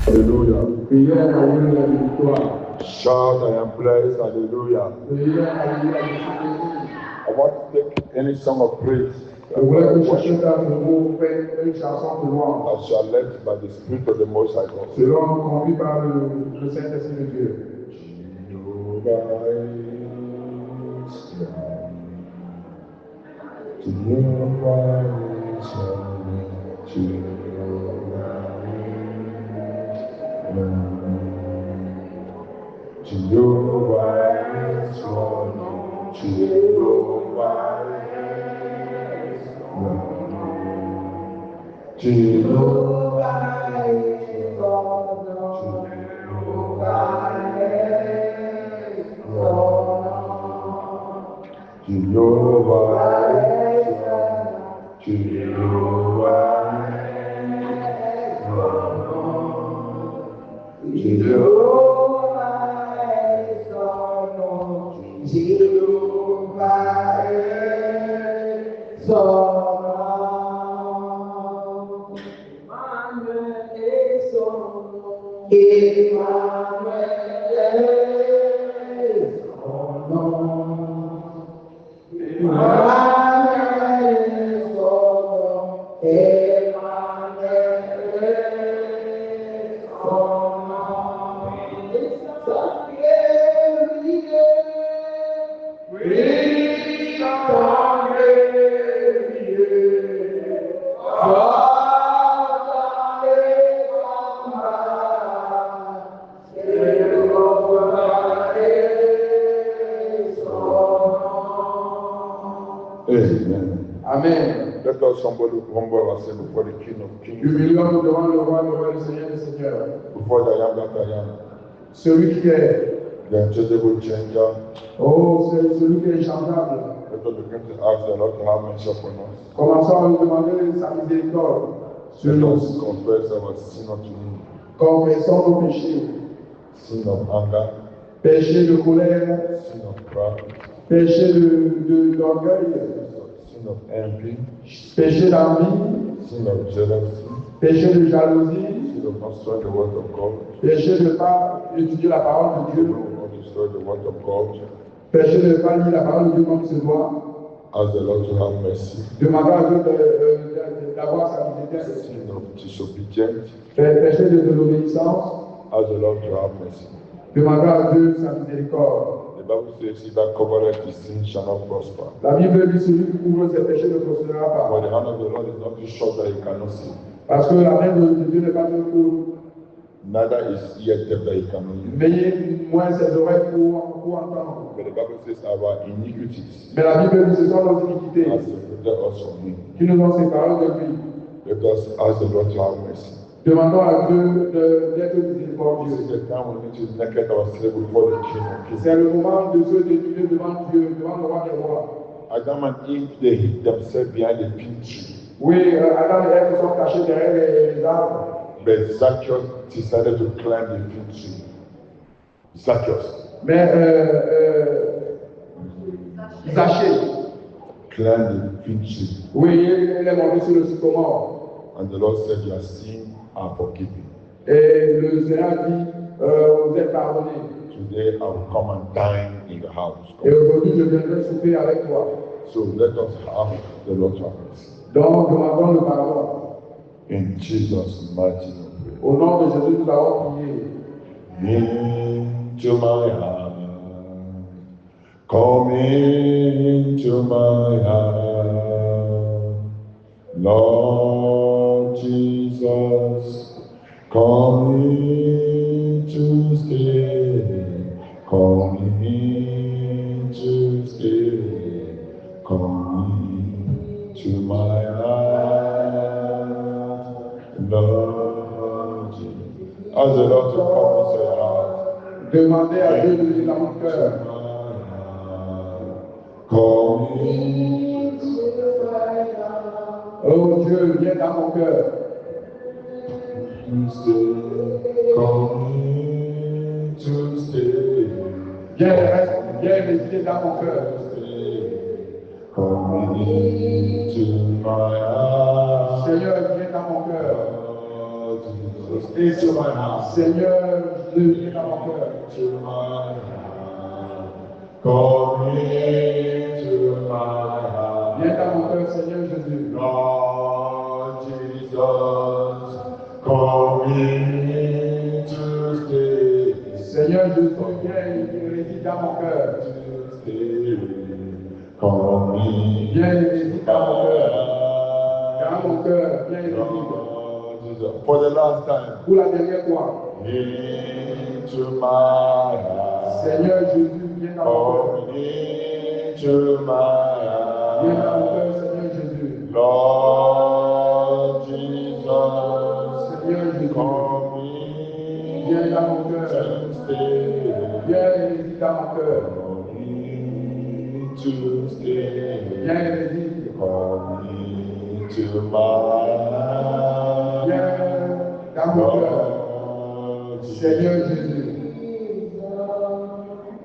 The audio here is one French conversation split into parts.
Alléluia. Prière à Dieu la victoire. Shout, I am blessed. Hallelujah. Prière à Dieu la victoire. I want to take any song of praise. Je voulais que chacun d'entre vous fasse une chanson de louange. I shall led by the Spirit of the Most High God. Selon conduit par le Saint-Esprit de Dieu. Jehovah is strong. Jehovah is strong. Jehovah is strong. Jehovah is strong. Jehovah is strong. Jehovah Amen. Let us humble ourselves before the King of Kings, Humilions-nous devant le roi du Seigneur des Seigneurs. before the I am that I am, Celui qui est, the unchangeable changer. oh, c'est celui qui est inchangeable. Let us begin to ask the Lord to have mercy upon us. Commençons à lui demander sa miséricorde sur Let nous. us confess our sin unto Him, Confessons nos péchés. sin of anger, Péché de colère, sin of pride, péché d'orgueil, sin of envy, péché d'envie, sin of jealousy, péché de jalousie, sin of not studying the word of God, péché de ne pas étudier la parole de sin Dieu, of not destroy the word of God. péché de ne pas lire la parole de Dieu comme il se doit. Ask the Lord to have mercy. Demandons à Dieu d'avoir sa miséricorde. Sin of disobedience. Péché de l'obéissance. Ask the Lord to have mercy. Demandons à Dieu sa miséricorde. The Bible says, "He that covereth his sin shall not prosper." La Bible dit celui qui couvre ses péchés ne prospérera For pas. the hand of the Lord is not too short that he cannot see, Parce que la main de Dieu n'est pas trop courte. neither is ear deaf that he cannot hear. Veillez moins ses oreilles pour entendre. But the Bible says, "Our iniquities Mais la Bible dit ce sont nos iniquités have separated us from him." qui nous ont séparés de lui. Let us ask the Lord to have mercy. Demandons à Dieu d'être This miséricordieux. is the time we need to naked ourselves before the King of Kings. C'est le moment de se dénuder devant Dieu, devant le roi des rois. Adam and Eve, they hid themselves behind the fig tree. Oui, Adam et Ève sont cachés derrière les arbres. But Zacchaeus decided to climb the fig tree. Zacchaeus Mais Zachée, climbed the fig tree. oui, il est monté sur le sycomore. And the Lord said, "Your sins are forgiven. Et le Seigneur dit, vous êtes pardonnés. Today I will come and dine in the house." Et aujourd'hui, je viendrai souper avec toi. So let us have the Lord's mercy. Donc, demandons le pardon. In Jesus' mighty name. Au nom de Jésus, nous avons prié. Into my heart. Come into my heart. Lord Jesus, come in to stay. Come in to stay. Come into my heart. Lord Jesus. Ask the Lord to come into your heart. Demandez à Dieu de venir dans mon cœur. Come in. Oh Dieu, viens dans mon cœur. Come to stay. Viens résider dans mon cœur. Come into my heart. Seigneur, viens dans mon cœur. into my heart. Seigneur, Jésus, viens dans mon cœur. Into my heart. Come into my heart. Viens dans mon cœur, Seigneur Jésus. Lord Jesus, come in to stay. Seigneur Jésus, viens et réside dans mon cœur. To stay. Come in. Viens et réside dans mon cœur. Dans mon cœur, viens et réside. Lord Jesus, for the last time. Pour la dernière fois. Into my heart. Seigneur Jésus, viens dans mon cœur. Come into my heart. Viens dans mon cœur, Seigneur Jésus. Lord Jesus, Seigneur Jésus, come in viens dans mon cœur. and stay. Viens et réside dans mon cœur. Come in to stay. Viens et réside. Come into my heart. Viens dans mon cœur. Lord Jesus. Seigneur Jésus.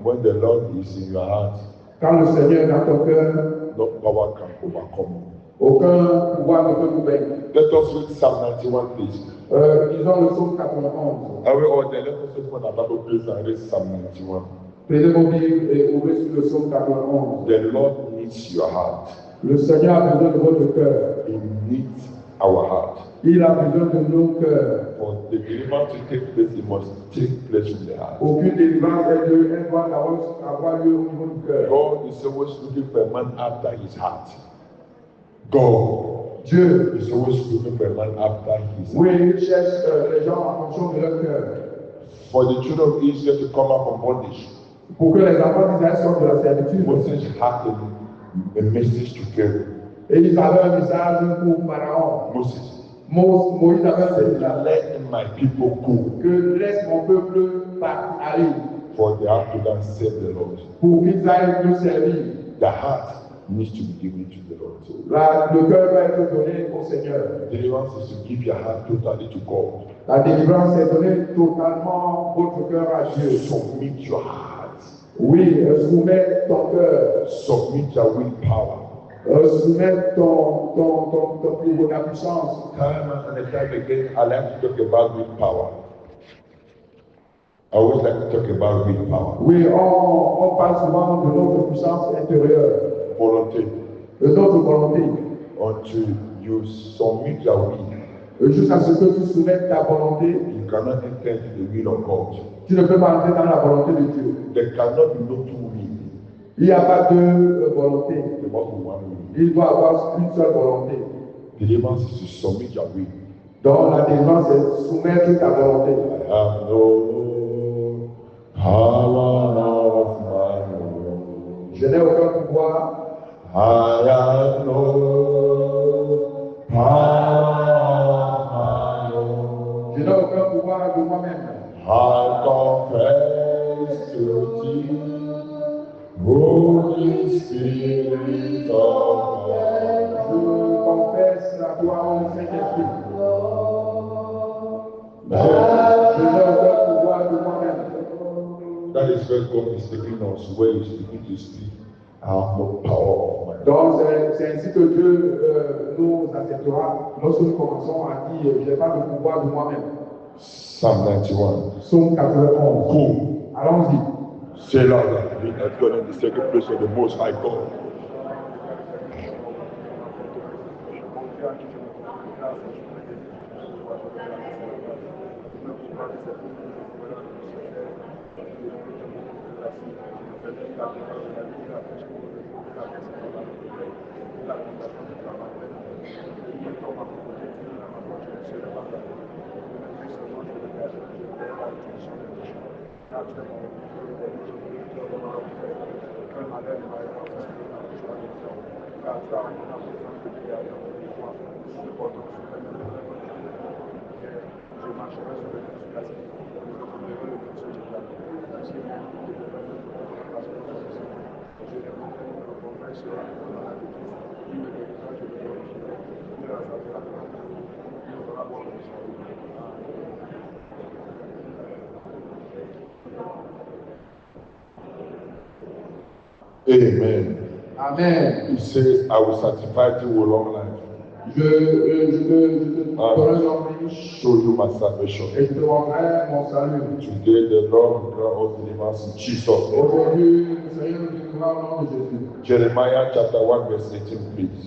When the Lord is in your heart, Quand le Seigneur est dans ton cœur, no power can overcome you. aucun pouvoir ne peut nous vaincre. Let us read Psalm 91, please. Disons le psaume 91. Are we all there? Let us open our Bible, please, and read Psalm 91. Prenez vos Bibles et ouvrez sur le psaume 91. The Lord needs your heart. Le Seigneur a besoin de votre cœur. He needs our heart. Il a besoin de nos cœurs. For the deliverance to take place, it must take place in the heart. Aucune délivrance elle doit avoir lieu au niveau du cœur. God is always looking for a man after his heart. God Dieu, is always looking for a man after his heart. oui, il cherche les gens en fonction de leur cœur. For the children of Israel to come out from bondage, Pour que les enfants d'Israël sortent de la servitude. Moses had a message to Pharaoh. Et ils avaient un message pour Pharaon. Moïse avait un message. Let my people go, Que laisse mon peuple aller. for they have to go and serve the Lord. Pour qu'ils aillent nous servir. The heart needs to be given to the Lord. Le cœur doit être donné au Seigneur. Deliverance is to give your heart totally to God. La délivrance est donner totalement votre cœur à Dieu. Submit your heart. Oui, soumets ton cœur. Submit your willpower. Soumets ta puissance. Time and time again, I like to talk about willpower. I always like to talk about willpower. Oui, on parle souvent de notre puissance intérieure, Volunteer. de notre volonté. Until you submit your will, Jusqu'à ce que tu soumettes ta volonté, you cannot enter into the will of God. tu ne peux pas entrer dans la volonté de Dieu. There cannot be no two will. Il n'y a pas deux volontés. There must be one will. Il doit y avoir une seule volonté. Deliverance is to submit your will. Donc la délivrance est soumettre ta volonté. I have no power of my own. Je n'ai aucun pouvoir. I have no power of my own. Je n'ai aucun pouvoir de moi-même. I confess to thee, Holy Spirit of God. Je confesse à toi, ô Saint-Esprit. Je n'ai aucun pouvoir de moi-même. That is where God is taking us, where He's speaking to speak. I have no power of my own. Donc c'est ainsi que Dieu nous acceptera lorsque nous commençons à dire je n'ai pas de pouvoir de moi-même. Psalm 91. Psaume 91. Go. Allons-y. Say louder. We are going in the second place of the Most High God. Amen. Amen. He says, I will sanctify thee with long life. je te donnerai l'envie show you my salvation. et je te rendrai mon salut. Today the Lord will grant us deliverance in Jesus' name. Aujourd'hui, le Seigneur nous délivrera au nom de Jésus. Jeremiah chapter 1 verse 18, please.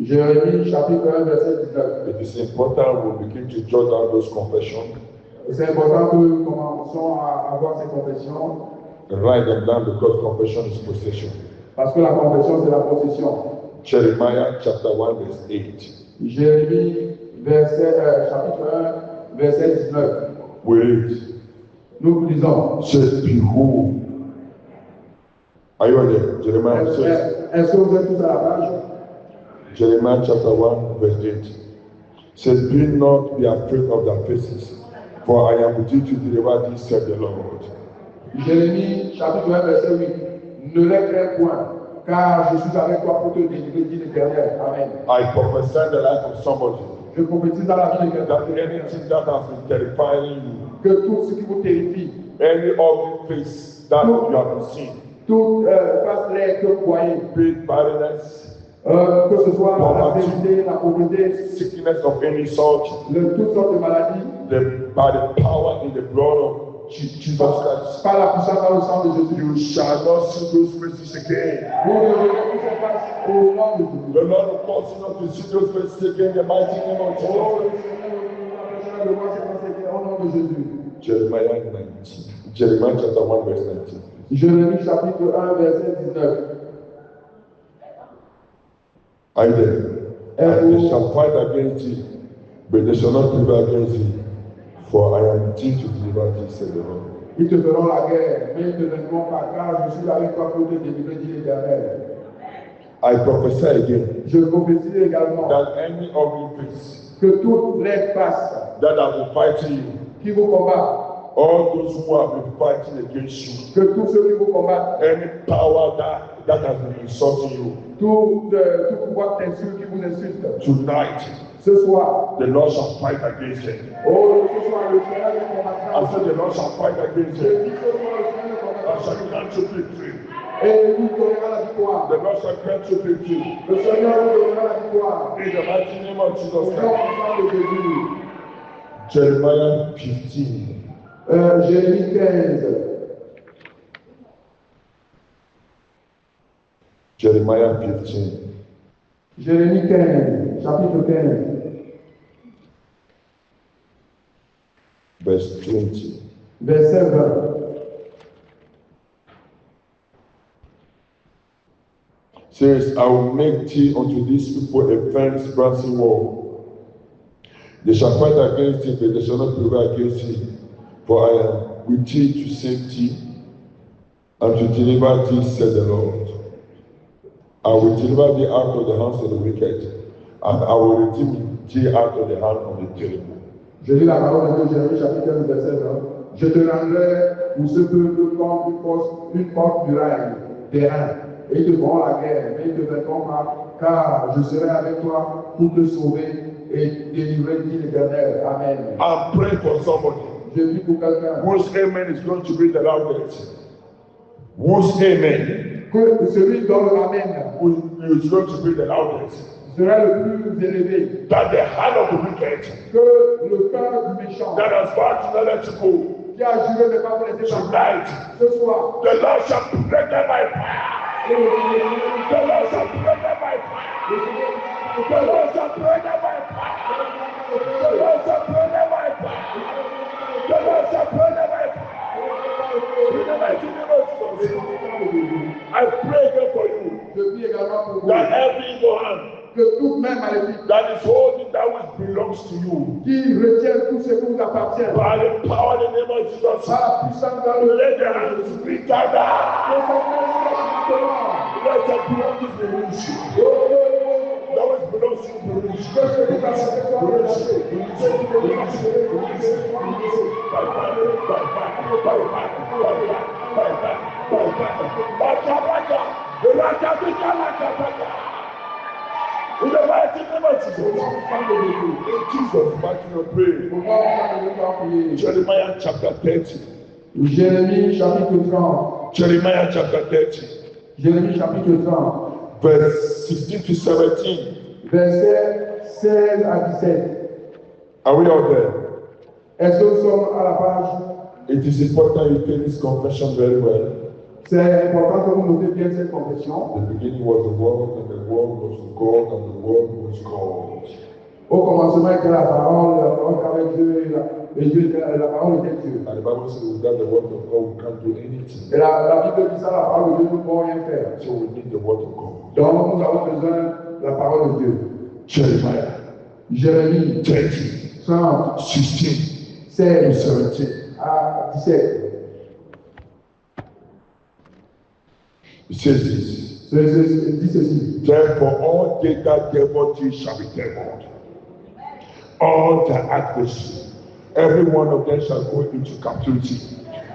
Jérémie chapitre 1 verset 19. It is important we begin to jot down those confessions. C'est important que nous commençons à avoir ces confessions. Write them down because confession is possession. Parce que la confession, c'est la possession. Jeremiah chapter 1 verse 8. Jérémie chapitre 1 verset 19. We read. Nous lisons. Says, behold. Are you there? Jeremiah says. Est-ce que vous êtes tous à la page? Jeremiah chapter 1 verse 8. Says, be not be afraid of their faces, for I am with you to deliver thee, said the Lord. Jérémie chapitre 1 verset 8. Ne les crains point, car je suis avec toi pour te délivrer, dit l'Éternel. Amen. I prophesy the life of somebody. Je prophétise dans la vie de quelqu'un. That anything that has been terrifying you, Que tout ce qui vous terrifie, any ugly face that you have seen, toute face laide que vous voyez, big barrenness, que ce soit la stérilité, la pauvreté, sickness of any sort, toutes sortes de maladies, by the power in the blood of Jesus Christ, par la puissance dans le sang de Jésus, you shall not see those faces again. vous ne verrez plus cette face au nom de Jésus. The Lord will cause you not to see those faces again in the mighty name of Jesus. Au nom de Jésus. Jeremiah 19. Jeremiah chapter 1 verse 19. Jérémie chapitre 1 verset 19. Are you there? And they shall fight against thee, but they shall not prevail against thee. For I am with thee to deliver thee, said the Lord. Ils te feront la guerre, mais ils ne viendront pas, car je suis avec toi pour te délivrer, dit l'Éternel. I prophesy again. Je prophétise également That any ugly face que toutes les faces that have been fighting you, qui vous combattent, all those who have been fighting against you, que tous ceux qui vous combattent, any power that has been insulting you, tout pouvoir t'insulte qui vous insulte, tonight ce soir, the Lord shall fight against them. oh, ce soir, le Seigneur les combattra. I said the Lord shall fight against Je them. dis ce soir, le Seigneur les I shall combattra. grant you victory. Et il vous donnera la victoire. The Lord shall grant you victory. Le Seigneur vous donnera la victoire. In the mighty name of Au Jesus nom Christ. de Jésus. Jeremiah 15. Jérémie 15. Jeremiah 15. Jérémie 15, chapitre 15, Verse 20. verset 20. Says, I will make thee unto these people a fenced brazen wall. They shall fight against thee, but they shall not prevail against thee. For I am with thee to save thee and to deliver thee, said the Lord. I will deliver thee out of the hands of the wicked, and I will redeem thee out of the hand of the terrible. Je lis la parole de Dieu, Jérémie chapitre 15, verset 20. Je te rendrai pour ce peuple comme une porte muraille des reins. Et ils te feront la guerre, mais ils ne te vaincront pas, car je serai avec toi pour te sauver et délivrer, dit l'Éternel. Amen. I'm praying for somebody Je prie pour quelqu'un. whose amen is going to be the loudest. Whose amen Que celui dont l'amen is going to be the loudest. sera le plus élevé. That the hand of the wicked Que le cœur du méchant that has vowed to not let you go qui a juré de ne pas vous laisser partir tonight, ce soir. the Lord shall break them by fire. The Lord shall break them by fire. The Lord shall break them by fire. The Lord shall break them by fire. The Lord shall break them by fire. In the mighty name of Jesus, I pray again for you Je prie également pour vous that every evil hand que toute main maléfique that is holding that which belongs to you, qui retient tout ce qui vous appartient by the power in the name of Jesus, par la puissance dans le let the hands be gathered. Let the belongings be released. That which belongs to you be released. In the mighty name of Jesus, in Jesus' mighty name, Jeremiah chapter 30. Jérémie chapitre 30. Jeremiah chapter 30. Jérémie chapitre 30. Verse 16 to 17. Verset 16 à 17. Are we all there? Est-ce que nous sommes à la page? It is important you take this confession very well. C'est important que vous notez bien cette confession. The beginning was the Word, and the Word was God, and the Word was God. Au commencement était la parole avec Dieu, et Dieu, la parole était Dieu. And the Bible says without the Word of God, we can't do anything. Et la Bible dit ça, la parole de Dieu, nous ne pouvons rien faire. So we need the Word of God. Donc nous avons besoin de la parole de Dieu. Jeremiah Jérémie 30, 30, 16, 16 and 17. à 17. It says this. Dit ceci. Therefore, all they that devoured shall be devoured. All their adversaries, every one of them shall go into captivity.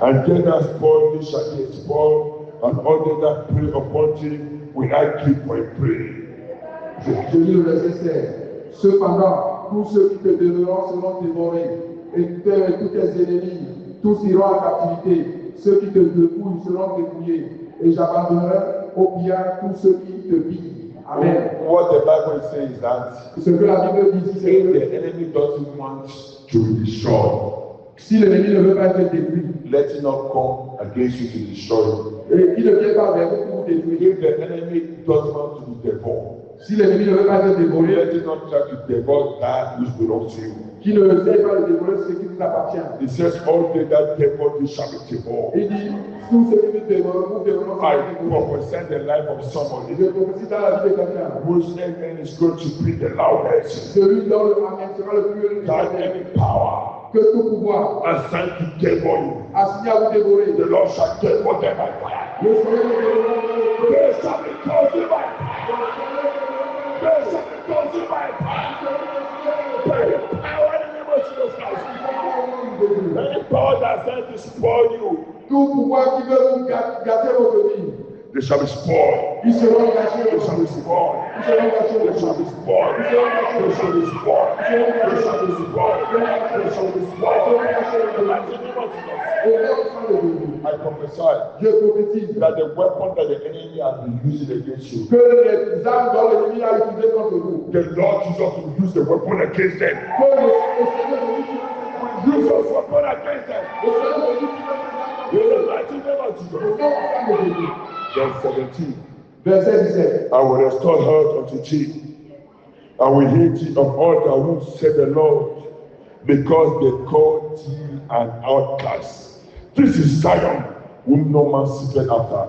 And they that spoil thee shall be spoiled, and all they that prey upon thee will I keep for a prey. Je lis le verset 16. Cependant, tous ceux qui te demeureront seront dévorés, et tous tes ennemis, tous iront en captivité. Ceux qui te dépouillent seront dépouillés, et j'abandonnerai au pillage tous ceux qui te pillent. Amen. What the Bible says is that Ce que la Bible dit, c'est if que the enemy doesn't want to be destroyed, si l'ennemi ne veut pas être détruit, let it not come against you to destroy you. et il ne vient pas vers vous pour vous détruire. If the enemy doesn't want to be devoured, Si l'ennemi ne veut pas être dévoré, let it not try to devour that which belongs to you. qui ne sait pas le dévorer ce qui vous appartient. It says, all they that devour you shall be devoured. Il dit, tous ceux qui vous dévorent, vous dévorons. I prophesy the life of somebody Je prophétise dans la vie de quelqu'un. whose amen is going to be the loudest. Celui dont le amen sera le plus That élevé. any power Que tout pouvoir assigned to devour you, assigné à vous dévorer. the Lord shall devour them by fire. Le Seigneur le dévorera. They shall be consumed by fire. They shall be consumed by fire. By the power in the name of Jesus Christ. Any power that sent to spoil you, Tout pouvoir qui veut vous gâter votre vie, they shall be spoiled. ils seront gâchés. They shall be spoiled. Ils seront gâchés. They shall be spoiled. They shall be spoiled. They shall be spoiled. They shall be spoiled. In the mighty name of Jesus, Au nom de Dieu, I prophesy je prophétise that the weapon that the enemy has been using against you, que les armes dont l'ennemi a utilisées contre vous, the Lord Jesus will use the weapon against them. que le Seigneur de l'utilise. Use your weapon against them. Le Seigneur de l'utilise. In the mighty name of Jesus. Au nom de Dieu. Verse 17. Verset 17. I will restore health unto thee. I will heal thee of all that would say the Lord, because they called thee an outcast. This is Zion, whom no man seeketh after.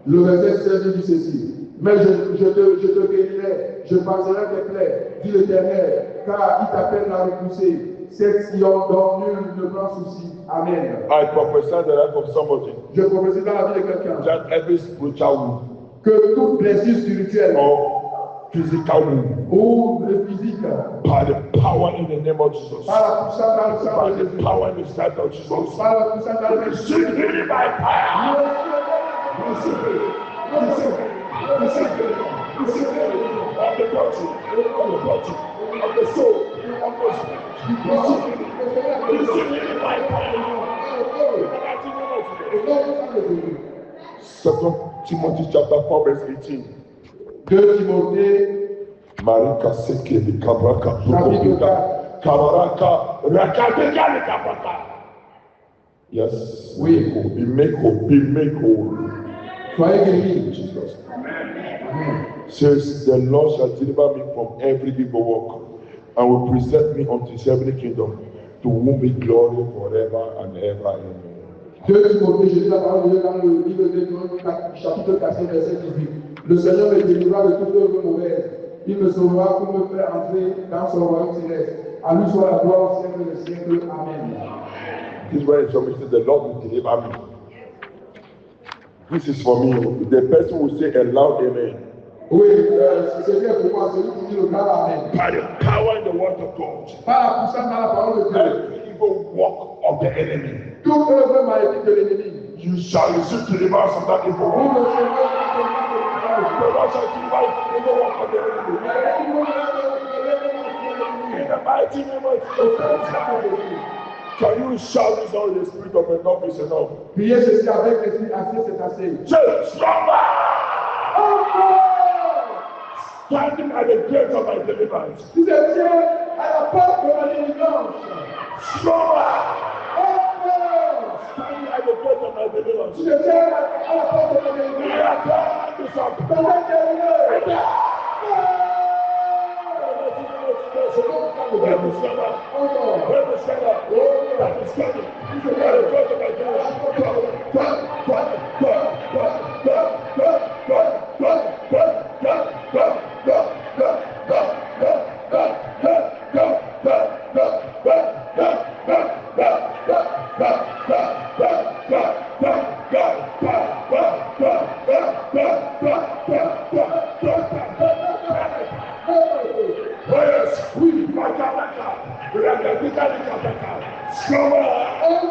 Le verset 16 dit ceci. Mais je te guérirai, je passerai tes plaies, dit l'Éternel, car il t'appelle à repousser. Cette Sion dont nul ne prend souci. Amen. I prophesy the life of somebody Je prophétise dans la vie de quelqu'un that every spiritual wound que toute blessure spirituelle or physical wound, ou physique, by the power in the name of Jesus, par la puissance dans le sang by de the Jésus, power in the sight of Jesus, par la puissance dans le sang de Jésus, receive healing by fire. Receive healing. Receive healing. Receive healing. Receive healing of the body, of the soul, of the spirit. Receive healing. Receive healing by fire. In the mighty name of Jesus. 2 Timothy chapter 4 verse 18. 2 Timothée, Marika seke ni kabraka chapitre 4. kabaraka rakadeka ni kabraka. Yes. Oui. Be make whole. Soyez guéris. Jesus. Says the Lord shall deliver me from every evil work and will present me unto his heavenly kingdom, to whom be glory forever and ever. Amen. 2 Timothée, je lis la parole de Dieu dans le livre de Deutéronome, chapitre 4, verset 18. Le Seigneur me délivrera de toute œuvre mauvaise. Il me sauvera pour me faire entrer dans son royaume céleste. À lui soit la gloire au siècle des siècles. Amen. This is where it says the Lord will deliver me. This is for me. The person will say a loud amen. Oui, c'est bien pour moi, celui qui dit le grand Amen. By the power in the word of God, Par la puissance dans la parole de Dieu. every evil work of the enemy, Toute œuvre maléfique de l'ennemi. you shall receive deliverance from that evil Vous work. le Seigneur, The Lord shall deliver you from the evil work of the enemy. In the mighty name of Jesus. Can you shout this out in the spirit of enough is enough? priez ceci avec l'esprit assez, c'est assez. Say stronger! standing at the gate of my deliverance. Tu te tiens à la porte de ma délivrance. Stronger. Encore. Standing at the gate of my deliverance. Tu te tiens à la porte de ma We délivrance. are going to some Dans la délivrance. Where the summer? Encore. Where the summer? That is coming. You are the God of my deliverance.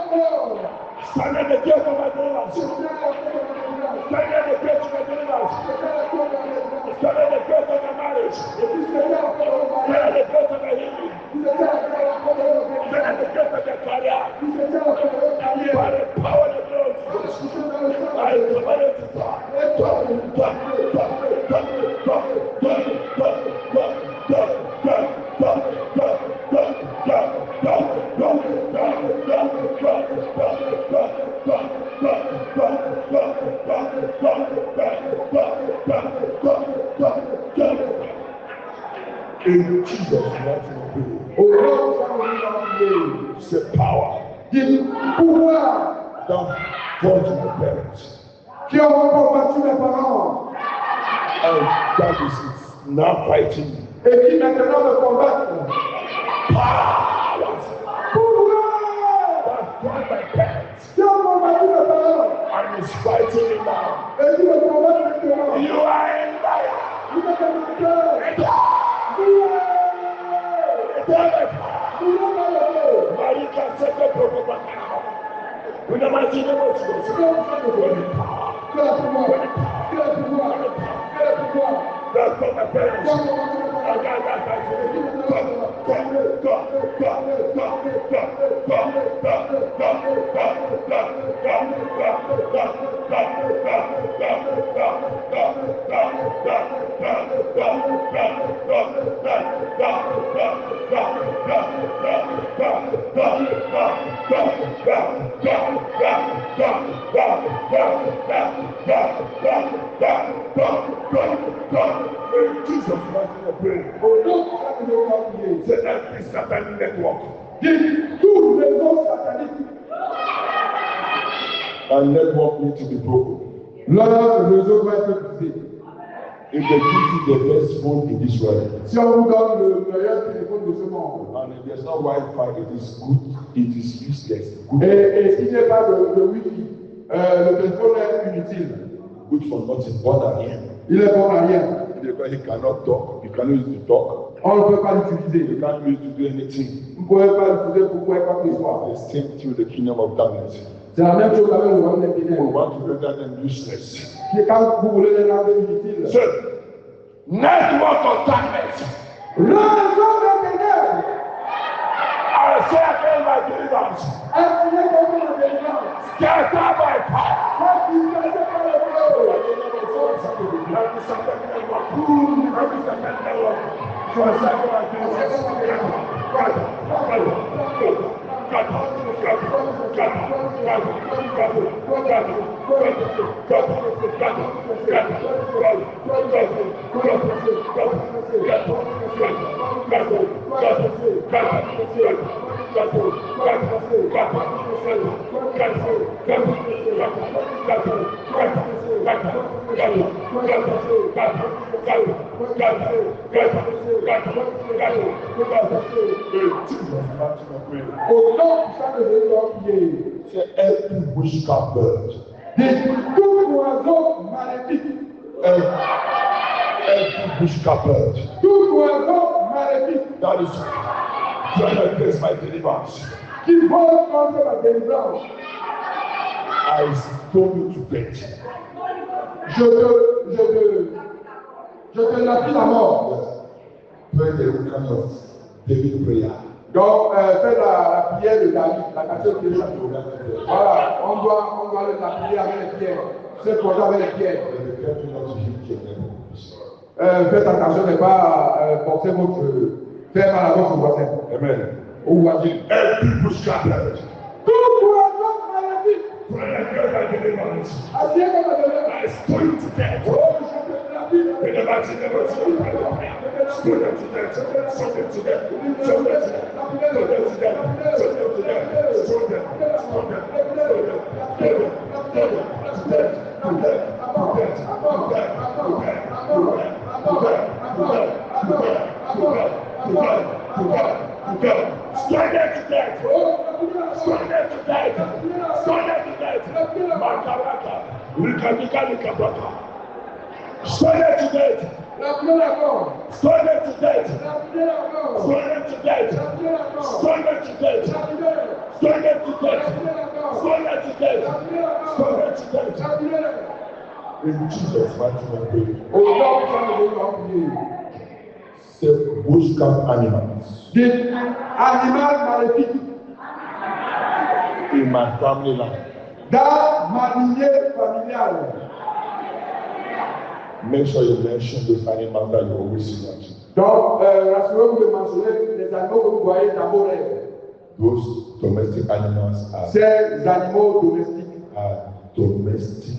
Stand at the gate of my deliverance. Stand at the gate of my deliverance. Stand at the gate of my marriage. Stand at the gate of my healing. Stand at the gate of my career. By the power of the Lord, I command it to talk. In Jesus' mighty name, c'est power. Pouvoir Don't fall to the parents. qui ont combattu mes parents And that is now fighting. et qui maintenant me combattent. Powers Pouvoir that fought my parents qui ont combattu mes parents and is fighting me now. et qui me combattent maintenant. You are in fire. Vous êtes dans mon cœur. Marika seke propaganda. In the mighty name of Jesus. That's for my parents. Jesus, c'est every satanic network. Tout réseau satanique. And network need to be broken. Leur réseau doit être brisé. If they give you the best phone in this world, Si on vous donne le meilleur téléphone de ce monde, and if there's no Wi-Fi, it is good, it is useless. Good, et s'il n'y a pas de Wi-Fi, le téléphone est inutile. good for nothing, born again. Il est bon à rien. Because he cannot talk, you cannot use to talk, On ne peut pas l'utiliser. you can't use to do anything. Vous ne pouvez pas l'utiliser pour quoi que ce soit. The same thing with the kingdom of darkness. C'est la même chose avec le royaume des We ténèbres. want to render them useless. Qui, quand vous voulez les rendre inutiles, So, network of darkness. réseau des ténèbres I say again my deliverance. est signé contre la délivrance. Get out by power. Est signé contre le feu. Au nom puissant de Jésus, C'est every witchcraft bird, tout oiseau maléfique, every witchcraft bird tout oiseau maléfique that is trying to against my deliverance, qui vole contre la délivrance, I stone you to death. je te lapide la mort. Pray the kind of David prayer. Donc, fais la prière de David, la cantion de David. Voilà, on doit la prier avec les pierres. C'est pour avec les pierres. And be careful not to hit your enemies. faites attention de ne pas porter votre faire mal à votre voisin. Amen. Au voisin. Every witchcraft marriage. Toute votre maladie. Pray against my deliverance. Adieu comme la deliverance. I stone you to death. Oh, je te la vie. In the mighty name of Jesus. Stone them to death. Stone them to death. Stone them to death. Stone them to death. Stone them to death. Stone them. Stone them. Stone them. Stone them. Stone them. To death. To death. To death. To death. To death. To death. To death. To death. To death. To death. To death. To death. To death. Stone them to death. Stone them to death. Stone them to death. Makaraka. Lika braka. Stone them to death. Stone them to death. Stone them to death. Stone them to death. Stone them to death. Stone them to death. Stone them to death. In Jesus' mighty name, c'est witchcraft animals. Des animaux maléfiques. In my family life. Dans ma lignée familiale. Make sure you mention those animals that you always see watching. Donc, rassurez-vous de mentionner les animaux que vous voyez dans vos rêves. Those domestic animals are Ces animaux domestiques. Domestic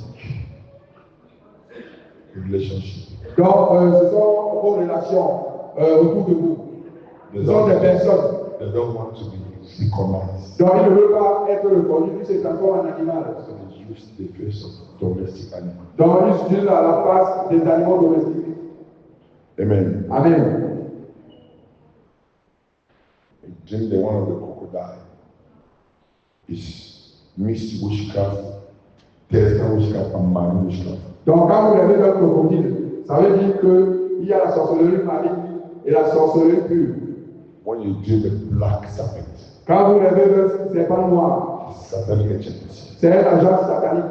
relationships. Donc, ce sont vos relations autour de vous. Ce sont des personnes. They don't want to be recognized. Donc, ils ne veulent pas être reconnus, puis c'est encore un animal. So they use the face of domestic animals. Donc, ils utilisent la face des animaux domestiques. Amen. Amen. A dream, the one of the crocodile is mixed witchcraft, terrestrial witchcraft, and marine witchcraft. Donc, quand vous rêvez d'un crocodile, ça veut dire qu'il y a la sorcellerie marine et la sorcellerie pure. When you dream a black serpent, Quand vous rêvez d'un serpent noir, satanic agent c'est un agent satanique.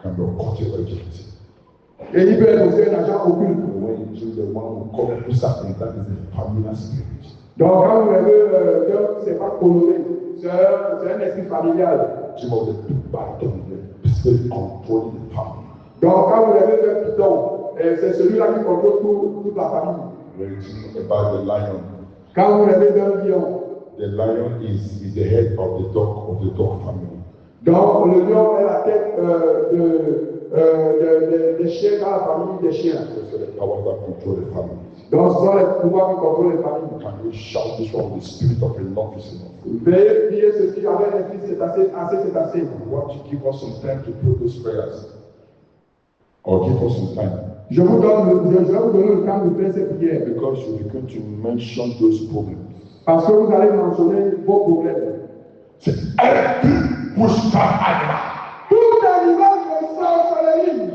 can be occultic agent. Et il peut être aussi un agent occulte. When you dream the one who called the serpent, that is a familiar spirit. Donc, quand vous rêvez d'un serpent coloré, c'est un esprit familial. Dream of the big battle, the spirit controlling the family. Donc, quand vous rêvez d'un python, c'est celui-là qui contrôle toute la famille. When you dream about the lion, Quand vous rêvez d'un lion, the lion is the head of the dog family. donc le lion est la tête des chiens dans la famille des chiens. So the powers that control the family. Donc, ce sont les pouvoirs qui contrôlent les familles. Can you shout this one? The spirit of enough is enough. Veuillez prier ceci avec l'esprit, c'est assez. I want to give us some time to pray those prayers. Or give us some time. Je vais vous donner le temps de faire ces prières. Because you begin to mention those problems. Parce que vous allez mentionner vos problèmes. Say, every witchcraft animal. Tout animal de sorcellerie.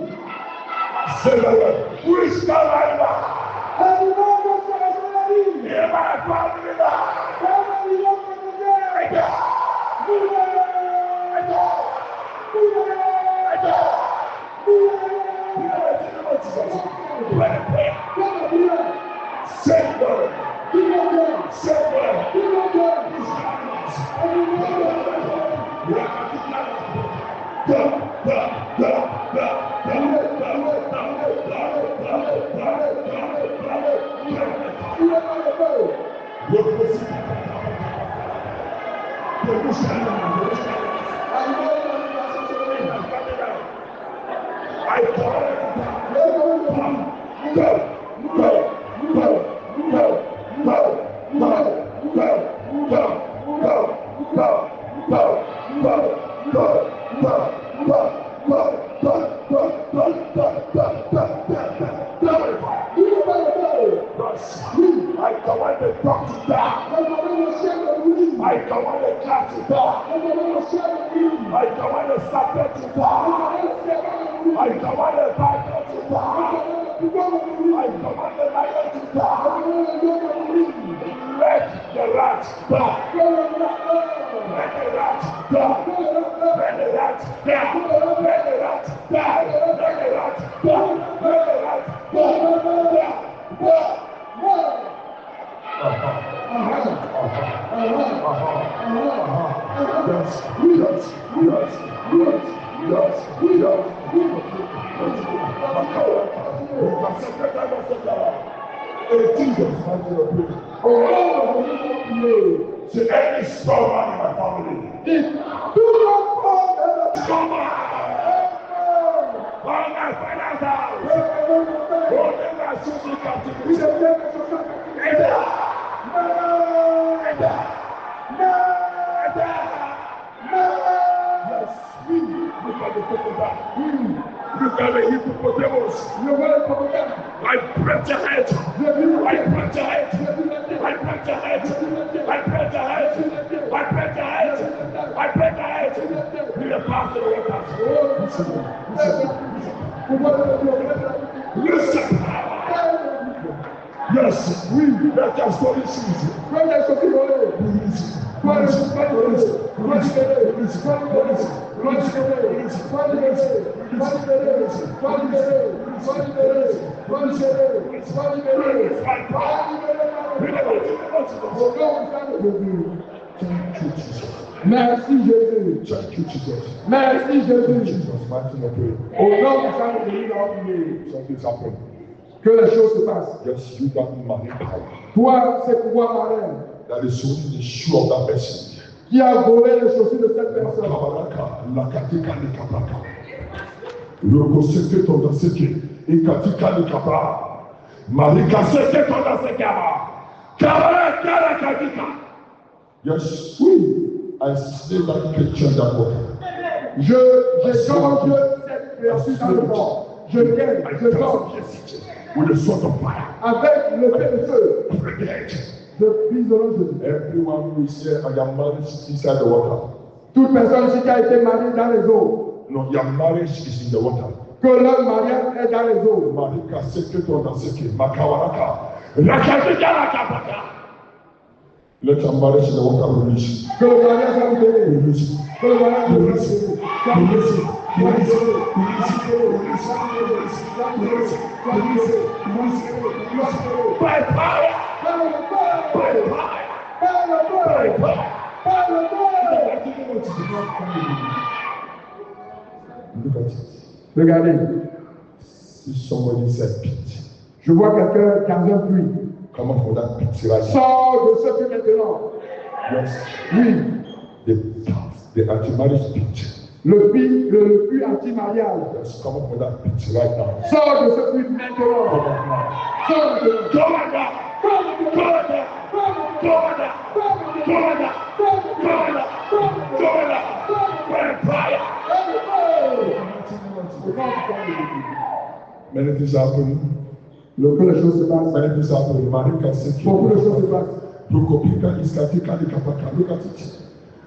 Say the word. Witchcraft animal. Animal de sorcellerie. Hear my family now. Et Jesus mighty name. Say any strong man in my family. Strong man. On my father's house. Holding my children in captivity. Yes, we look at the hippopotamus. Look at the hippopotamus. I break the head. I break the head. I break the head. I break the head. I break the head. I break the head. We are past the waters. Listen. Yes, we let us go this season. Merci Jésus. Thank you, Jesus. Merci Jésus. Jesus, mighty name. Au nom du Saint-Esprit, Something's happened. que les choses se passent. Yes, you got money power. Toi, c'est pouvoir marraine That is only the shoe of that person. qui a volé les chaussures de cette personne. Kabaraka, lakatika likapaka. Lokoseke tondaseke, ikatika likapa. Marikaseke tondaseke. Kabaraka lakatika. Yes, we. I see that picture that book. J'ai gorge cette vertu dans le corps. Je gagne, je gorge. With the sword of fire. Avec le feu de feu. Protect. Je prise au nom de Jésus. Everyone who is here, I am married inside the water. Toute personne ici qui a été mariée dans les eaux. No, your marriage is in the water. Que leur mariage est dans les eaux. Marika seke tondaseke, makawaraka. Rakatika lakapaka. Let your marriage in the water release. Que le mariage soit libéré. Release. Que le mariage soit libéré. By power. Par le By corps. power. Par le corps. By power. Par le corps. Look at it. Regardez. See somebody said pit. Je vois quelqu'un dans un puits. Come up from that pit right now. Sors de ce puits maintenant. Yes. Oui. The anti-marriage pit. Le puits anti-mariage. Yes. Come up from that pit right now. Sors de ce puits maintenant. Come up now. Sors maintenant. Come on now. Come on now. Come on now. Come on now. Come on now. Come on now. By fire. Many things happen. Que les choses se passent. Many things happen. Marika seke. Beaucoup de choses se passent. Prokopika iskatika likapaka. Look at it.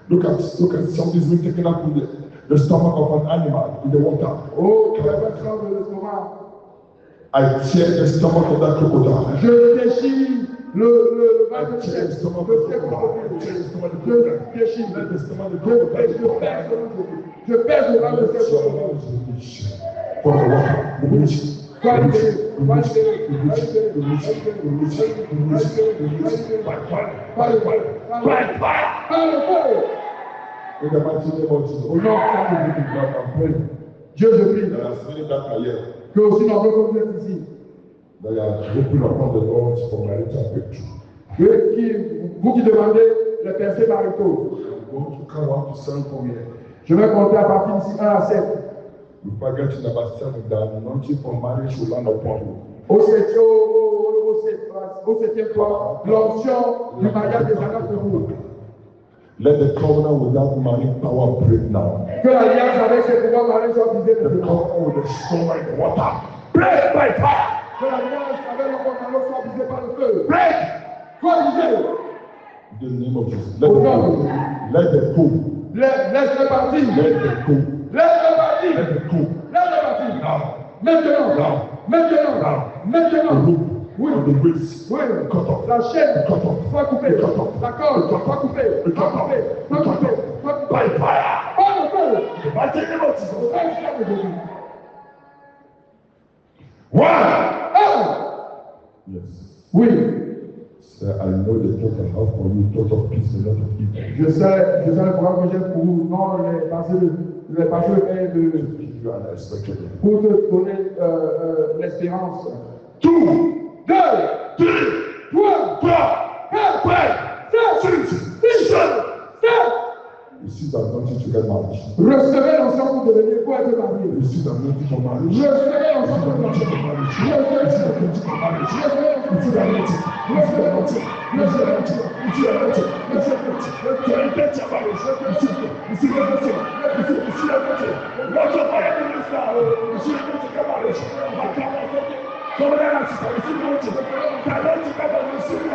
Look at something's been taken up with the stomach of an animal in the water. Oh, qui avait train de l'estomac. I tear the stomach of that crocodile. Je déchire le ventre de tear the stomach of le the crocodile. I tear the stomach of the Je crocodile. déchire. Let the stomach of the Je crocodile. pèse le ventre de Let cette your crocodile. lungs release from the water. Release. Sois libéré. Sois Release. libéré. Release. Release. Release. Release. Release. By fire. By fire. By fire. Par le feu. In the mighty name of Jesus. Au nom de Lord, I'm praying Dieu, je prie that as many that are here, que aussi nombreux comme vous êtes ici, that are hoping upon the Lord for marital breakthrough. vous qui demandez les pensées maritaux, I'm going to count 1 to 7 from here. je vais compter à partir d'ici 1 à 7. Before I get to number 7, the anointing for marriage will land upon you. Au septième fois, l'onction du mariage des années pour vous. Let the covenant without marine power break now. Que l'alliance avec ses pouvoirs marins soit brisée The maintenant. covenant with the storm and the water break by fire. Que l'alliance avec le condamné soit brisée par le feu. Break. Soit brisée. In the name of Jesus. Au nom de Jésus. Let the go. Laisse-le partir. Let the go. Laisse-le partir. Let the go. Laisse-le partir. Now. Maintenant. Now. Maintenant. Now. Maintenant. The rope. Oui. On the waist. Oui. Cut off. La chaîne Cut off. soit coupée. Cut off. La corde soit coupée. Cut Soit off. coupée. Soit coupée. Soit coupée. By fire. Par le feu. The mighty name of Jesus. Au nom de Jésus. One. Un. Yes. Oui. Say, I know the thought I have for you, thought of peace and not of evil. Je sais le programme que j'ai pour vous, non les pensées les pasteurs viennent to give you an expected end. pour te donner l'espérance. 2, 2, 3, 3, 4, 5, 6, 7. 7. Receive the anointing to get married. Recevez l'ensemble pour devenir pour être marié. Receive the anointing for marriage. Recevez l'ensemble pour Receive the anointing for marriage. Receive the anointing for marriage. Receive the anointing. Receive the anointing. Receive the anointing. Receive the anointing. Receive the anointing. To enter your marriage. Receive the anointing. Receive the anointing. Watch your fire minister. Receive the anointing to marriage. Somebody else is receive the anointing. The anointing that will receive you.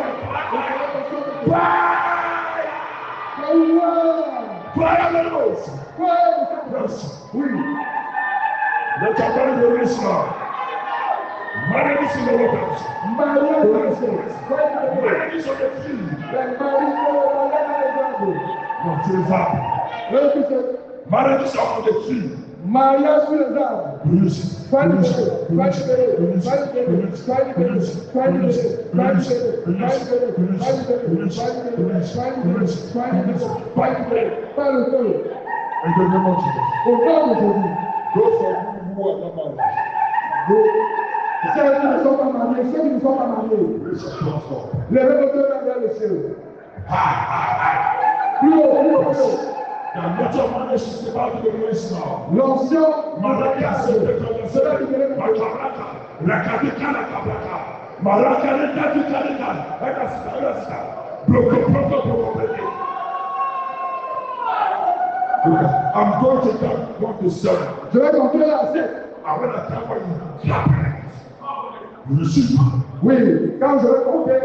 Fire the Ghost. Yes. Oui. Let your body be released now. Marriage in the waters. Marriage on the sea. What is that? Marriage is on the sea. Mariage sur les arbres. Par le feu. In the name of Jesus. Au nom de Jésus. Those of you who are not married, Ceux qui ne sont pas mariés, ceux qui ne sont pas mariés, raise your hands up. levez votre main vers le ciel. Plus haut, plus haut, plus haut. The anointing of marriage is about to be released now. L'ancien Maraka cela qui délève Makaraka, Rakadika Lakabraka, Maraka Lekatika, Ekasita, Bloko. I'm going to count 1 to 7. Je vais compter à 7. I want to count when you clap. You receive. Oui, quand je vais compter,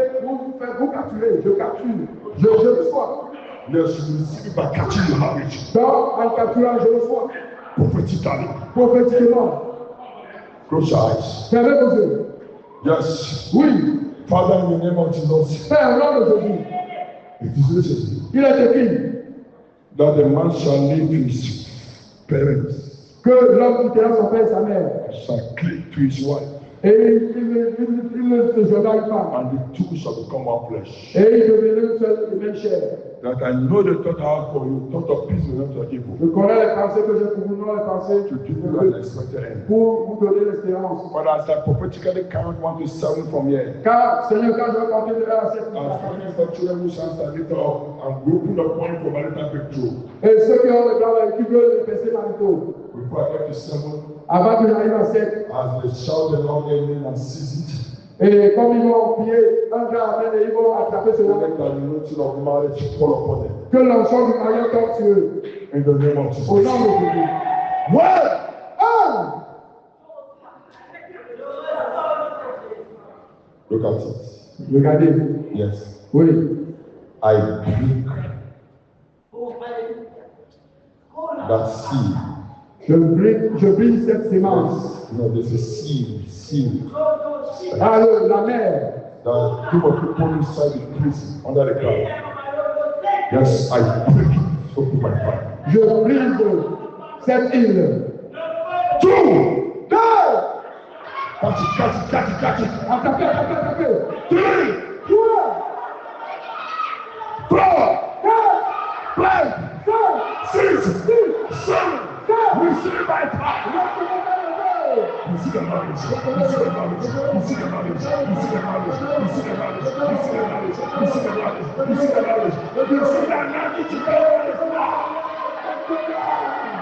vous capturez, je capture, je reçois. Yes, you receive by catching the marriage. Donc, en capturant, je reçois. Prophetically. Prophétiquement. Close your eyes. Fermez vos yeux. Yes. Oui. Father, in the name of Jesus. Père, au nom de Jésus. It is written Il est écrit that the man shall leave his parents, que l'homme quittera son père et sa mère. shall cleave to his wife, Et il ne se joindra une femme. and the two shall become one flesh. Et il deviendra une seule et même chair. That I know the thought I have for you, thought of peace and not of evil, Je connais les pensées que j'ai pour vous, non les pensées to give you an expected end. pour vous donner l'espérance. But as I prophetically count 1 to 7 from here, Car, Seigneur, quand je vais compter de 1 à 7, as many of the children who shall stand it up and we open the point for marital breakthrough, et ceux qui ont le travail, qui veulent les passer maritaux, before I get to 7, avant que j'arrive à 7, as they shout the Lord amen and seize it, et comme ils vont prier, un grand appel et ils vont attraper cela, let the anointing of marriage fall upon them. que l'ensemble du mariage tombe sur eux. In the name of Au Jesus. nom de Jésus. Well, Un, look at it. regardez. Yes. Oui. I drink that seed. Je brise cette sémence. No, there's a seed Ah, la mer. that group of people inside the prison under the ground. Yes, I break it open my fire. Je brise cette île. 2, Deux. catch it. Attaquez, attaquez, attaquez. 3, Trois. 4, Quatre. 5, 6, 7. Sept. Receive my power. Receive the marriage. Receive the marriage. Receive the marriage. Receive the marriage. Receive the marriage. Receive the marriage. Receive the marriage. Receive the marriage. Receive the marriage to go.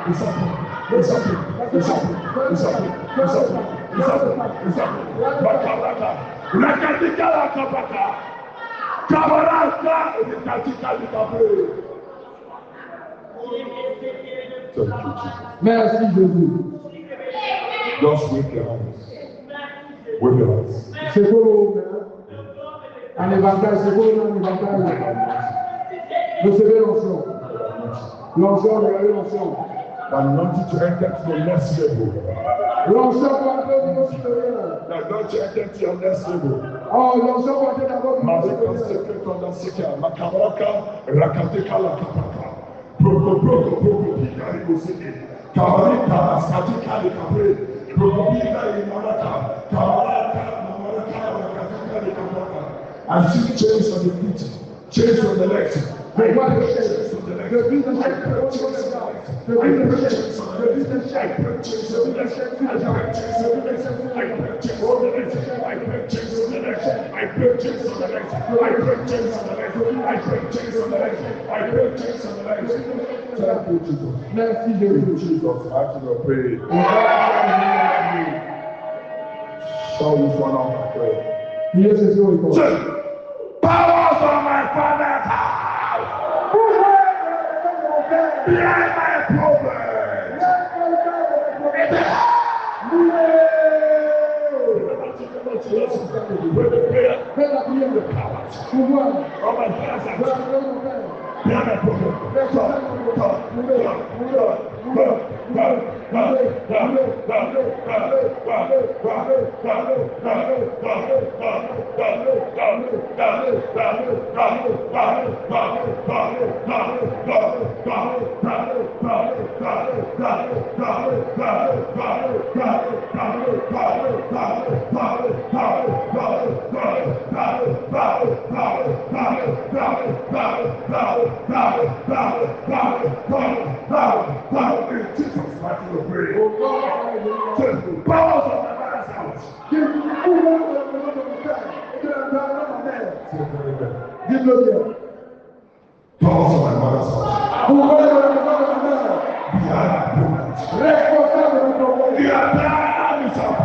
It's happening. It's happening. It's happening. It's happening. It's happening. It's happening. It's happening. Bakaraka. Rakatika lakabaka. Kabaraka. Rikatika likabe. Thank you, Jesus. Merci Jésus. Just wave your hands. Wave your hands. C'est beau, un éventail, c'est beau, un éventail. Recevez l'onction. L'onction, regardez l'onction. Anointing to enter to the next level. L'onction pour entrer au niveau supérieur. Anointing to enter to your next level. Oh, l'onction pour entrer d'abord au niveau Marika supérieur. secret underseeker. Makabraka. Rakatika lakapaka. Proko. Pikari musiki. Kabarika askatika likabre. Proko pikari maraka. Kabaraka. Rakatika likapaka. I see chains on the feet. Chains on the legs. Je vois le chèque. Je vis le chèque. Je vis le chèque. Je vis le chèque. Je vis le chèque sur les gens. Je vis le chèque sur les gens. Oh, je vis le chèque. I break chains on the legs. I break chains on the legs. I break chains on the legs. I break chains on the legs. I break chains on the legs. Thank you, Jesus. Merci, Jesus. After the prayer. Show you one of my prayer. Yes, it's going on. Powers of my father's house. Behind my problem. Fais la prière de powers. Pouvoir. Of my father's house. Behind my problem. Powers of my father's house. Give me the powers of my mother's house. Behind my problems. You are dying with some.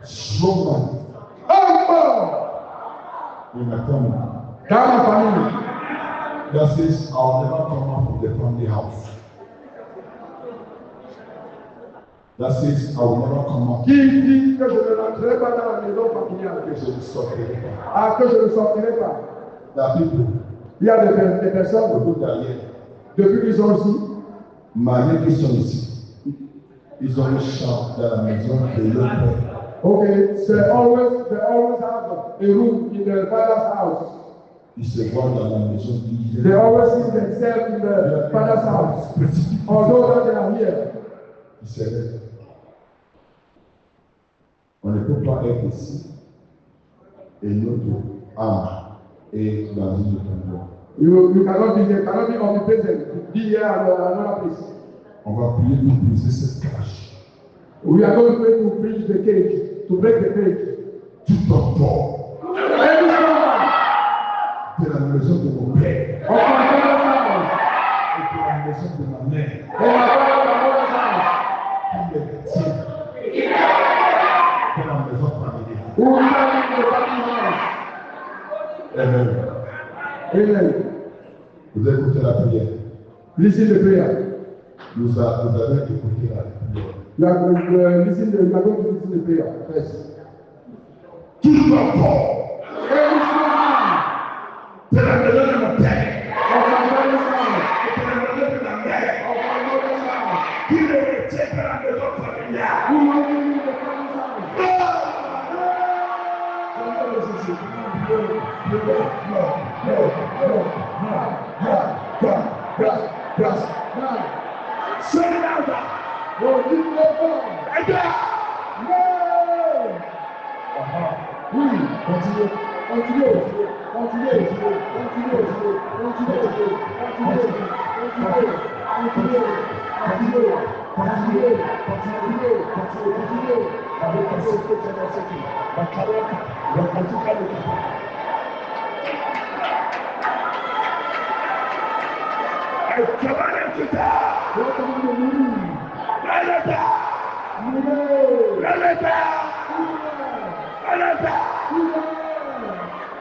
Strong in my family. That says I'll never come out from the family house. That says I will never come out. Qui dit que je ne rentrerai pas dans la maison familiale? Que je ne sortirai pas. Ah, que je ne sortirai pas. The people. Il y a des personnes depuis qu'ils sont ici. Mariés qui sont ici. Ils ont le champ dans la maison de leur père. Okay, they always have a room in their father's house. Ils se voient dans la maison d'Israël. They always see themselves in the father's house. Although that they are here. Ils se lèvent. On ne peut pas être ici et notre âme est dans une autre endroit. You cannot be omnipresent. Be here at another place. On va prier pour briser cette cage. We are going to pray to bridge the cage, to break the cage. Tout en fort. De la maison de mon père. Et de la maison de ma mère. Qui me tient. De la maison familiale. Amen. Amen. Vous écoutez la prière. Listen the prayer. Vous avez écouté la prière. You are going to listen to the prayer first. Tout le corps. De la maison de mon père. De la maison de ma mère. Qui me retient de la maison familiale.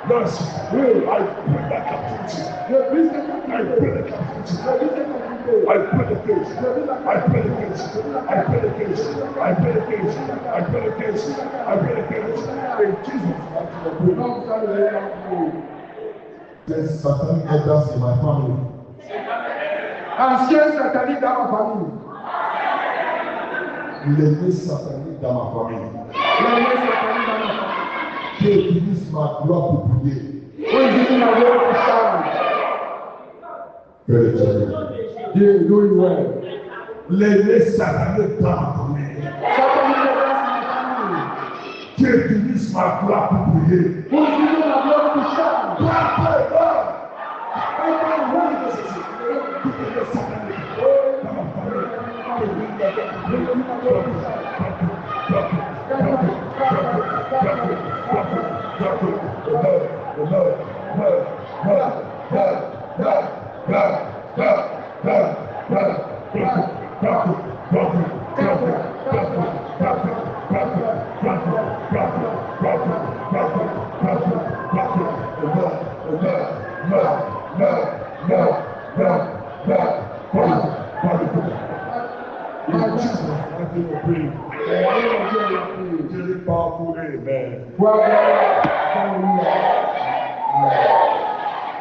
Nancy, I pray that captivity. I pray the captivity. I pray the case. I pray the case. I pray the case. I pray the case. I pray the case. I pray the case. In Jesus' name. There's satanic elders in my family. Ancien satanique dans ma famille. L'ennemi satanique dans ma famille. L'ennemi satanique dans ma famille. Qui utilise ma gloire pour prier. Qui utilise ma gloire pour chanter. Dieu, do it well. L'ennemi satanique dans ma famille. Satanique dans ma famille. Qui utilise ma gloire pour prier. Qui utilise ma gloire pour chanter.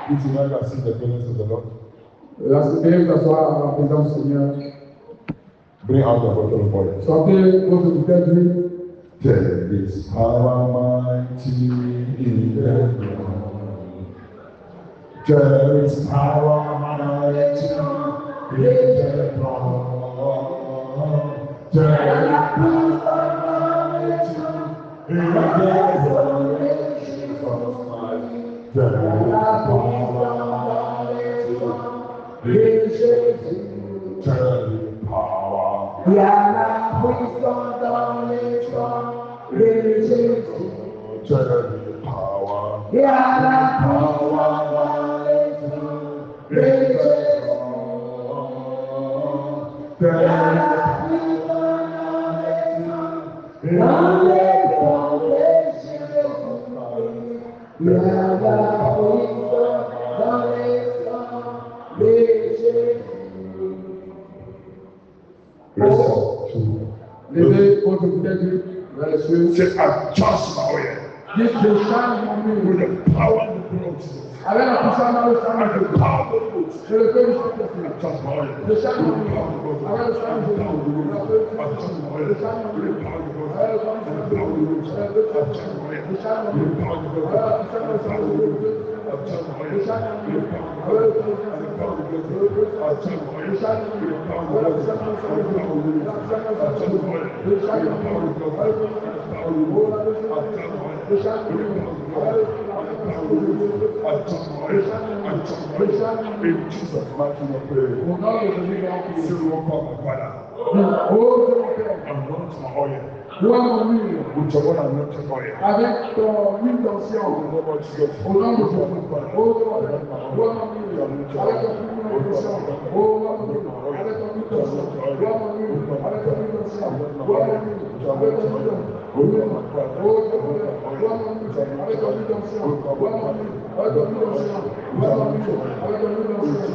Would you like to see the goodness of the Lord? La Seigneur s'assoit à la présence du Seigneur. Bring out the bottle of oil. Sortez votre bouteille d'huile. There is power mighty in the Lord. There is power mighty in the Lord. There is power mighty in the Lord. There is power. Il y a la puissance dans les champs de Jésus. Il y a la puissance dans les champs de Jésus. Il y a la puissance dans les champs de Jésus. Il y a la puissance dans les champs de Jésus. Levez votre bouteille d'huile vers les cieux. Say, adjust my oil Dites, je change mon with huile. the power of the Lord. Avec la puissance dans le sang And de the Jésus. power of the Lord. Je le fais du Saint-Esprit. Adjust my oil. Je change mon With the huile. power of the Lord. Avec le sang de Jésus. Adjust my oil. Je change mon With huile. the power of the Lord. Avec le sang de And the power of the Lord. Jésus. Adjust my oil. Je change mon With the huile. power of the Lord. Avec la puissance And the de power of the Lord. Jésus. Adjust my oil. Je change mon With huile. the power of the Avec Lord. le sang de And the power of the Lord. Jésus. Adjust my oil. Je change mon With huile. the power of the Avec la Lord. puissance de And the power of the Lord. Jésus. Adjust my oil. Je change With the mon power of the huile. Lord. Avec And le the sang power of the Lord. Adjust my oil. Je change mon With the huile. power of the Lord. Avec And the power of the Lord. Adjust my oil. Adjust my oil. In Jesus' mighty name, pray. Au nom de Jésus, grand Say, Christ. one part, my Father. Oh, Dieu mon Père, Anoint my oil. vois mon huile With your one anointing oil. avec ton huile In d'onction. the name of Jesus. Au nom de Jésus, oh Dieu mon Père, vois mon huile avec ton huile d'onction. Oh, vois mon huile avec ton huile d'onction. Vois mon huile avec ton huile d'onction. Vois mon huile avec ton huile d'onction. Oh Dieu mon Père, vois mon huile avec ton huile d'onction. Vois mon huile avec ton huile d'onction. Vois mon huile avec ton huile d'onction.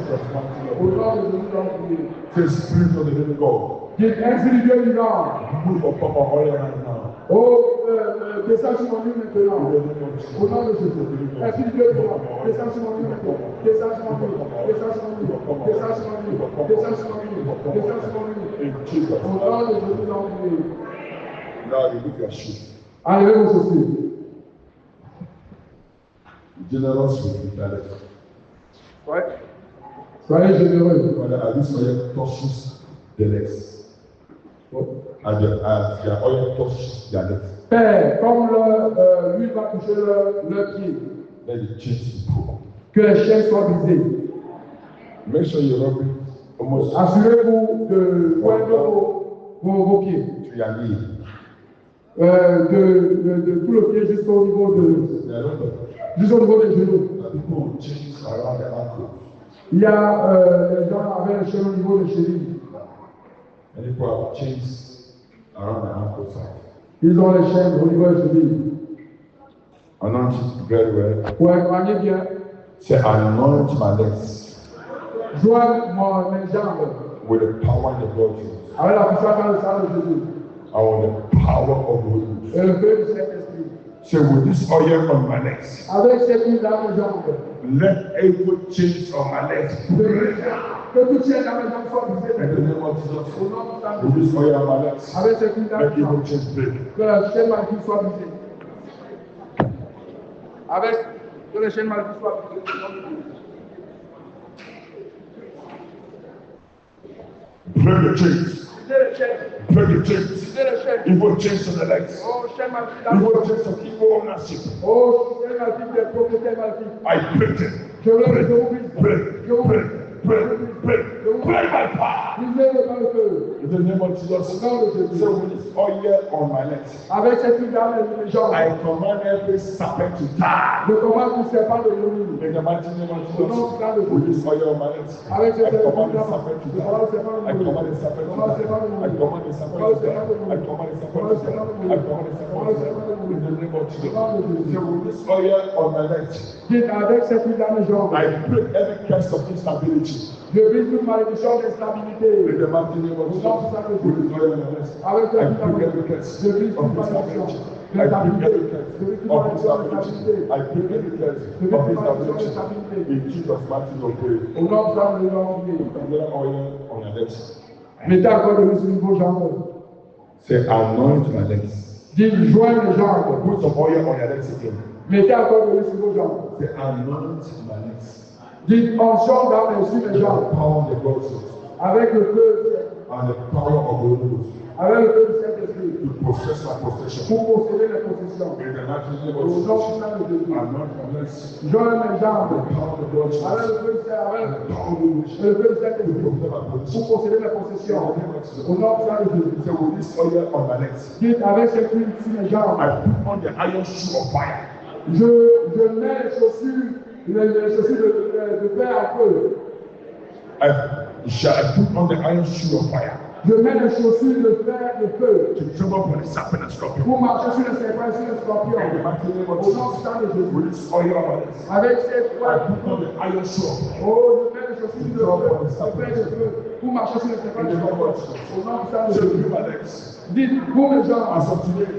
Au nom de Jésus, grand Christ. The Spirit of the living God. Dites, Esprit Dieu vivant. Move upon my oil right now. Oh, descends sur mon huile maintenant. In the name of Jesus. Au nom de Jésus. Esprit Dieu vivant. Descends sur mon huile maintenant. Descends sur mon huile. Descends sur mon huile. Descends sur mon huile. Descends sur mon huile. Descends sur mon huile. In Jesus. Au nom de Jésus, dans le monde. Now you look your shoe. Enlevez vos chaussures. Generous with the Ouais. Soyez généreux. Father, at this oil touches the legs. And the oil touches their legs. Père, comme l'huile va toucher le pied, Let the chains be broken. que les chaînes soient brisées. Make sure you rub it almost Assurez-vous de poindre vos pieds. to your knee. De tout le pied jusqu'au niveau There are a lot of jusqu'au niveau des genoux. people with chains around their ankle. Il y a les gens avec les chaînes au niveau des chevilles. And people have chains around their ankle side. Ils ont les chaînes au niveau des chevilles. Anoint it very well. Pour éloigner bien. Say, anoint my legs Joins mes jambes. with the power and the blood. Avec la puissance dans le sang de Jésus. And with the power of the Holy Ghost. Et le feu du Saint-Esprit. Say, with this oil on my legs, Avec cette huile dans mes jambes. let every chains on my legs break down. Que tout chaîne dans mes jambes soit brisé. In the name of Jesus. Au nom du Saint-Esprit. With this oil on my legs, Avec cette huile dans let mes jambes. every chains break. Que la chaîne maléfique soit brisée. Avec que les chaînes maléfiques soient brisées. Break the chains. Brisez les chaînes. Break the chains. Brisez les chaînes. Evil chains on the legs. Oh, chaîne maléfique dans mes Evil jambes. chains of evil ownership. Oh, chaîne maléfique des propriétaires maléfiques. I break them. Je vous Break, le brise. break, Je vous break, brise. break, break, break by power. Brisez-le dans le feu. In the name of Jesus. Au nom de Jésus. So with this oil on my legs, Avec cette huile dans mes jambes. I command every serpent to die. Je commande tout serpent de mourir. In the mighty name of Au nom du Jesus, with this oil on my legs, Avec I cette command huile the dans serpent to je die. commande le serpent de I mourir. command the serpent to die. I command the serpent to die. I command the serpent to die. I command the serpent to die. In the name of Jesus. So with this oil on my legs, Dites avec cette huile dans mes jambes. I break every curse of instability. Je brise toute malédiction d'instabilité. In the mighty name of Jesus, with this oil on my legs, Avec cette I huile dans break mes every jambes. curse Je brise of toute malédiction instability. I break d'instabilité. every Je curse brise toute of malédiction instability. d'instabilité. I break every curse of instability. In Jesus' mighty name, we pray. Au nom du Saint de l'homme. Another oil on your legs. Mettez encore de l'huile sur vos jambes. Say, anoint my legs. Dites, joins mes jambes. Put some oil on your legs again. Mettez encore de l'huile sur vos jambes. Say, anoint my legs. Dites, onction dans mes sur mes The jambes. power of the Lord Jesus Avec le feu, and the power of the Holy Ghost avec le feu du Saint-Esprit. to possess my possession. Pour posséder les possessions. In the mighty name Au of nom Jesus, du Saint de Jésus. anoint my legs. Joins mes The jambes. power of the Lord Jesus Avec and le feu du Saint, avec the power of the Holy Ghost le feu du to Saint-Esprit. possess my Pour possession. posséder les possessions. Au nom du Saint de Jésus. So with this oil on my legs, Dites, avec cette huile sur mes jambes. I put on the iron shoe of fire. Je mets les chaussures de fer en feu. I put on the iron shoe of fire Je mets les chaussures de fer de feu. to tremble upon the serpent and scorpion. Pour marcher sur les serpents et sur les In the scorpions. mighty name of Au nom du Jesus, Saint de Jésus. with this oil on my legs, Avec cette I foi. put on the iron shoe of fire. Oh, je mets les chaussures de feu. Pour marcher sur les serpents et les scorpions. Au nom du Saint de So Jésus. with my legs, Dites, pour mes jambes. as of today,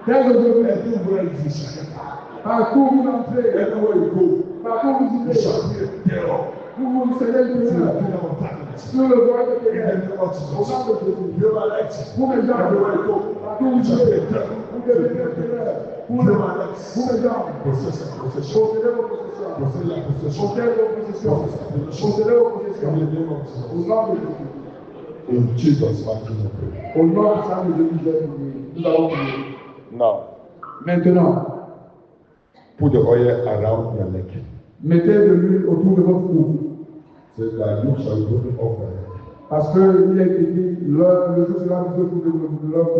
Dès aujourd'hui, everywhere you shall enter, parcours vous entrez. everywhere you go, Parcours vous you irez. shall be a terror Vous serez to le the Seigneur. kingdom of darkness. Sur le voie de In the ténèbres. name of Au nom Jesus, de Jésus. you my legs, Pour mes jambes. everywhere you go, Parcours you vous shall be irez. a terror Vous to the devenez kingdom of ténèbres. darkness. Pour You mes my legs, jambes. possess your possession, Possédez vos possessions. possess your possession. Possédez vos possessions. Possédez vos possessions. In the name of Au Jesus, nom de Jésus. in Jesus' mighty name, we pray. Au nom du Saint de Jésus, j'ai prié. Nous allons prier. Now, Maintenant, put the oil around your neck. mettez de l'huile autour de votre cou. So that you shall be broken off your neck. Parce qu'il est écrit, le jour sera mis autour de leur cou.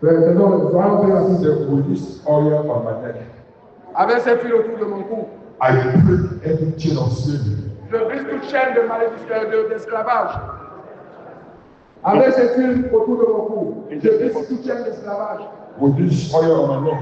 C'est donc, vraiment faire ainsi. Say, with this oil on my neck, Avec cette huile autour de mon cou, I break every chain of slavery. je brise toute chaîne de malédiction, d'esclavage. Avec cette huile autour de mon cou, je brise toute chaîne d'esclavage. With this oil on my neck,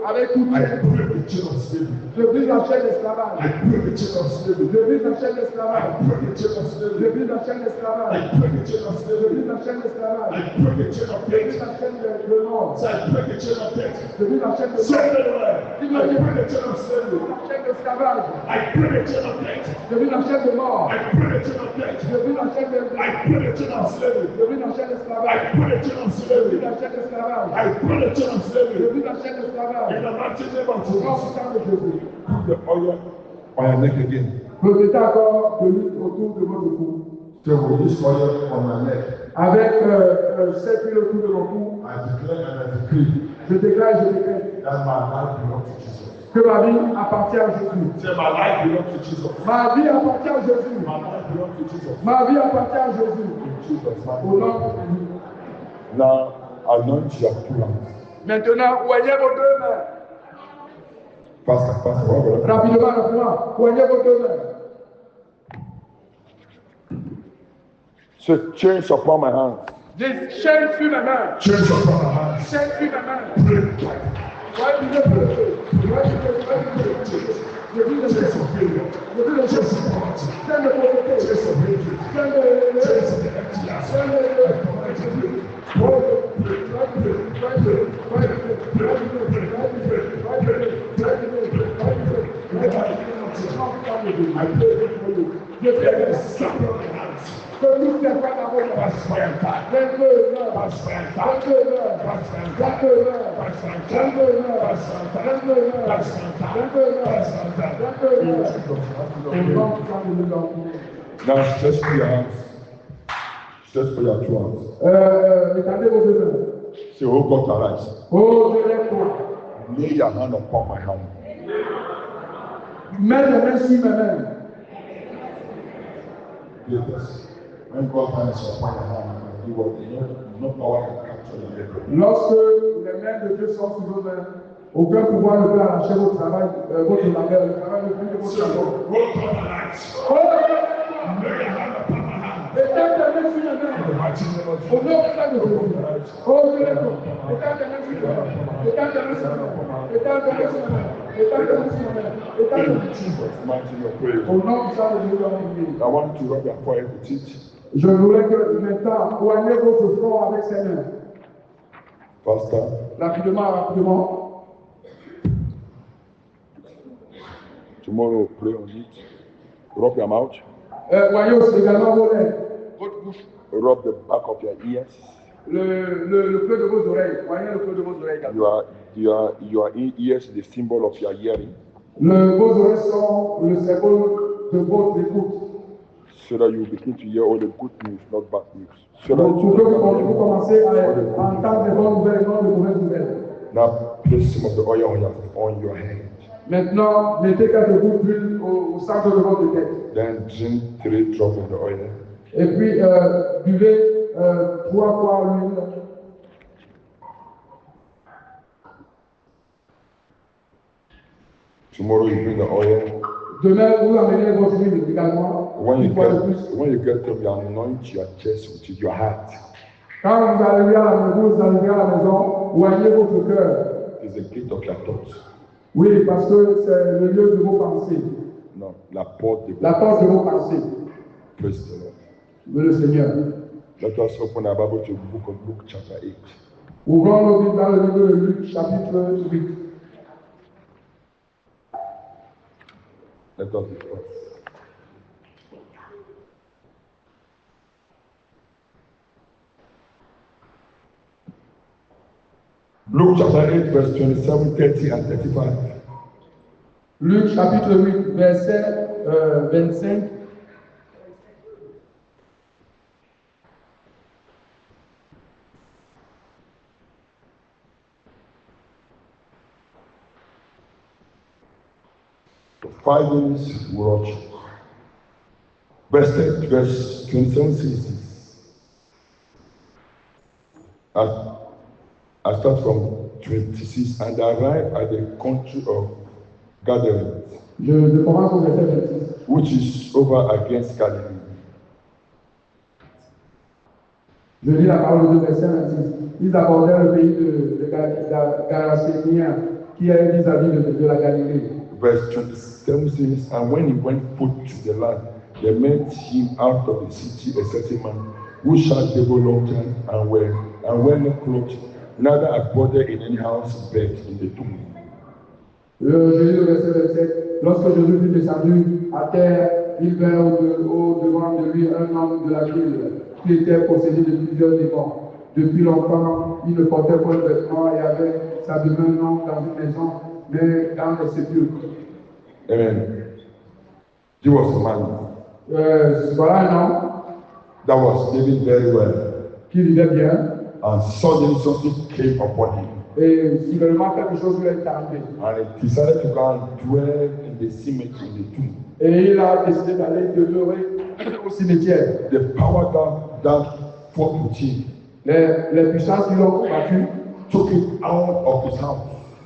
Avec toute I chaîne, break the chain of slavery. je brise la chaîne d'esclavage. I break the chain of slavery. Je brise la chaîne I d'esclavage. break the chain of Je slavery. brise la chaîne d'esclavage. I break the chain of Je slavery. brise la chaîne d'esclavage. I break the chain of Je brise death. la chaîne de mort. So I break the chain of death. Je brise la chaîne de Say mort. it everywhere. I break the chain of slavery. La chaîne d'esclavage. I break the chain of death. Je brise la chaîne de mort. I break the chain of death. Je brise la chaîne de I break the chain of slavery. Je brise la chaîne I d'esclavage. break the chain of Je slavery. brise la chaîne d'esclavage. I break the chain of Je slavery. brise la chaîne d'esclavage. In the mighty name of Au nom Jesus. du Sang de Jésus. Put the oil on your neck again. Mettez encore de l'huile autour de votre cou. So with this oil on my neck, Avec cette huile autour de mon cou, I declare and I decree je déclare et je décrète that my life belongs to Jesus. que ma vie appartient à Jésus. Say my life belongs to Jesus. Ma vie appartient à Jésus. My life belongs to Jesus. Ma vie appartient à Jésus. In Jesus' Au name. nom de Jésus. Now anoint your two hands. Maintenant, oignez vos deux mains. Pastor, what? Rapidement, rapidement. Oignez vos deux mains. So chains upon my hands. Des chaînes sur mes mains. Chains upon my hands. Chaînes sur mes mains. Break. Now stretch for your hands. Stretch for your two hands. Étendez vos deux mains. Say, oh God, arise. Oh, je lève-toi. Lay your hand upon my hand. Mets les mains sur mes mains. Yes. When God hands upon your hand, you will no power to capture your labor. Lorsque les mains de Dieu sont sur vos mains, aucun pouvoir ne peut arracher votre travail, votre labeur, le travail de Dieu de votre labeur. Oh God, arise. Oh, Lay your hand upon my hand. étends tes mains sur mes In the mains. mighty name of Au nom Jesus. de Jésus. Oh, je lève-toi. Étends tes mains sur mes mains. Étends tes mains sur mes mains. Étends tes mains sur mes mains. Étends tes mains sur mes mains. Étends tes In mains. Jesus' mighty name, pray. Au nom du sang de Jésus, on prie. I want to rub your forehead with it. Je voulais que maintenant, poignez votre front avec ses mains. Pastor, Rapidement, rapidement. tomorrow pray on it. Rub your mouth. Voyez aussi également vos lèvres, votre bouche, Rub the back of your ears. le feu de vos oreilles. Voyez le feu de vos oreilles également. Your ears is the symbol of your hearing, Vos oreilles sont le symbole de votre écoute. so that you begin to hear all the good news, not bad news. So that Pour que vous commencez à entendre les bonnes nouvelles et non les mauvaises nouvelles. now place some of the oil on your head. Maintenant, mettez quelques gouttes d'huile au centre de votre tête. Then drink 3 drops of the oil. Et puis, buvez 3 fois l'huile. Tomorrow you bring the oil. Demain, vous amenez votre huile également. When Une fois de plus. you get up, you anoint your chest with your heart. Quand vous arrivez à la maison, voyez votre cœur. It's the gate of your thoughts. Oui, parce que c'est le lieu de vos pensées. No, la porte de La porte de vos pensées. Praise the Lord. Le Seigneur. Let us open our Bible to the book of Luke chapter 8. Ouvrons nos Bibles dans le livre de Luc, chapitre 8. Let us be first. Luke chapter 8, verse 27, 30, and 35. Luc, chapitre 8, verset 25. For 5 days we watch. Verse 27 says this. I start from 26 and arrive at the country of Gadarenes, Je commence au verset 26. which is over against Galilee. Je lis la parole de verset 26. Ils abordèrent le pays de Garaséniens, qui est vis-à-vis de la Galilée. Verse 27 says, and when he went forth to the land, there met him out of the city a certain man, who sat devil long time and were not clothed, neither abode in any house bed in the tomb. Je lis le verset 27. Lorsque Jésus fut descendu à terre, il vint au-devant de lui un homme de la ville qui était possédé de plusieurs démons. Depuis longtemps, il ne portait pas de vêtements et avait sa demeure non dans une maison, mais dans les sépulcres. Amen. He was a man Voilà un homme that was living very well, qui vivait bien, and suddenly something came upon him, et soudainement quelque chose lui est arrivé. and he decided to go and dwell in the cemetery, in the tomb. Et il a décidé d'aller demeurer au cimetière. The power that fought with him Les puissances qui l'ont combattu took him out of his house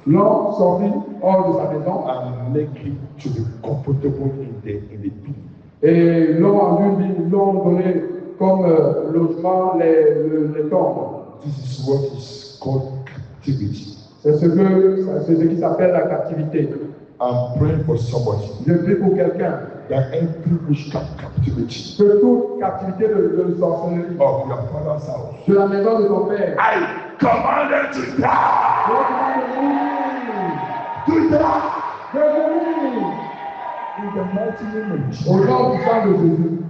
l'ont sorti hors de sa maison and make him to be comfortable in the tomb. et l'ont donné comme logement les tombes. This is what is called captivity. C'est ce qui s'appelle la captivité. I'm praying for somebody Je prie pour quelqu'un that every witchcraft captivity que toute captivité de sorcellerie of your father's house, de la maison de ton père, I command it to die. To die. In the mighty name of Jesus. Au nom du sang de Jésus.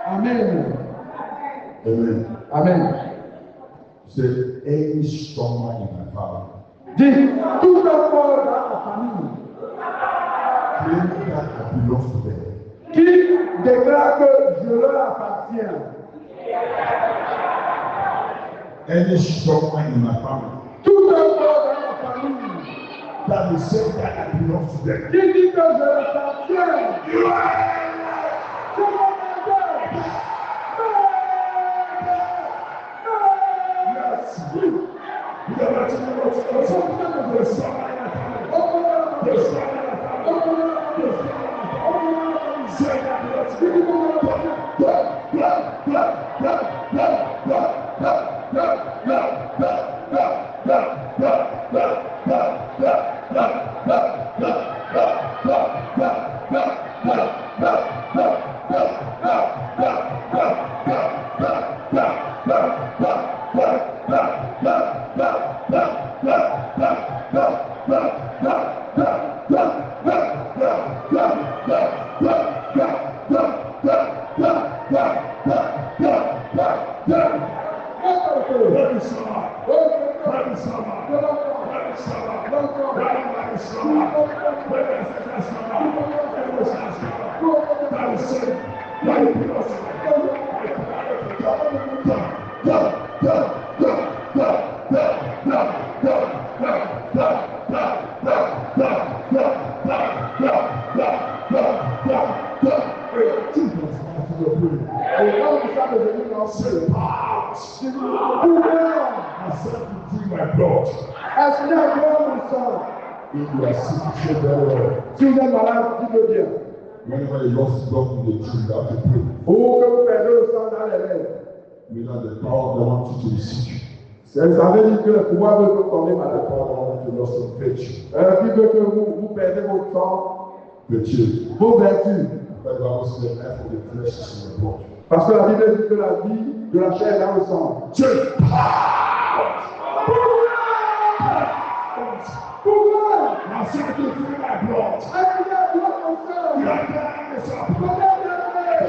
Amen. Amen. Amen. Say any strong man in my family. Dis, tout enfant dans la famille Claim that I belong to them. qui déclare que je leur appartiens. Any strong man in my family Tout enfant dans la famille that will say that I belong to them. qui dit que je leur appartiens. You are Si vous êtes malade, dites-le bien. whenever you lost blood in the tree, you have to pray. Ou que vous perdez le sang dans les lèvres. You know the power of the one to receive. Ça veut dire que le pouvoir veut que tomber malade. The power of the one to lost some virtue. Qui veut que vous perdez votre sang, Virtue. vos vertus. But the Bible says the life of the flesh is in the blood. Parce que la Bible dit que la vie de la chair est dans le sang. Pouvoir! Now say to feel my blood. Est-ce la gloire au sang? You are dying this up.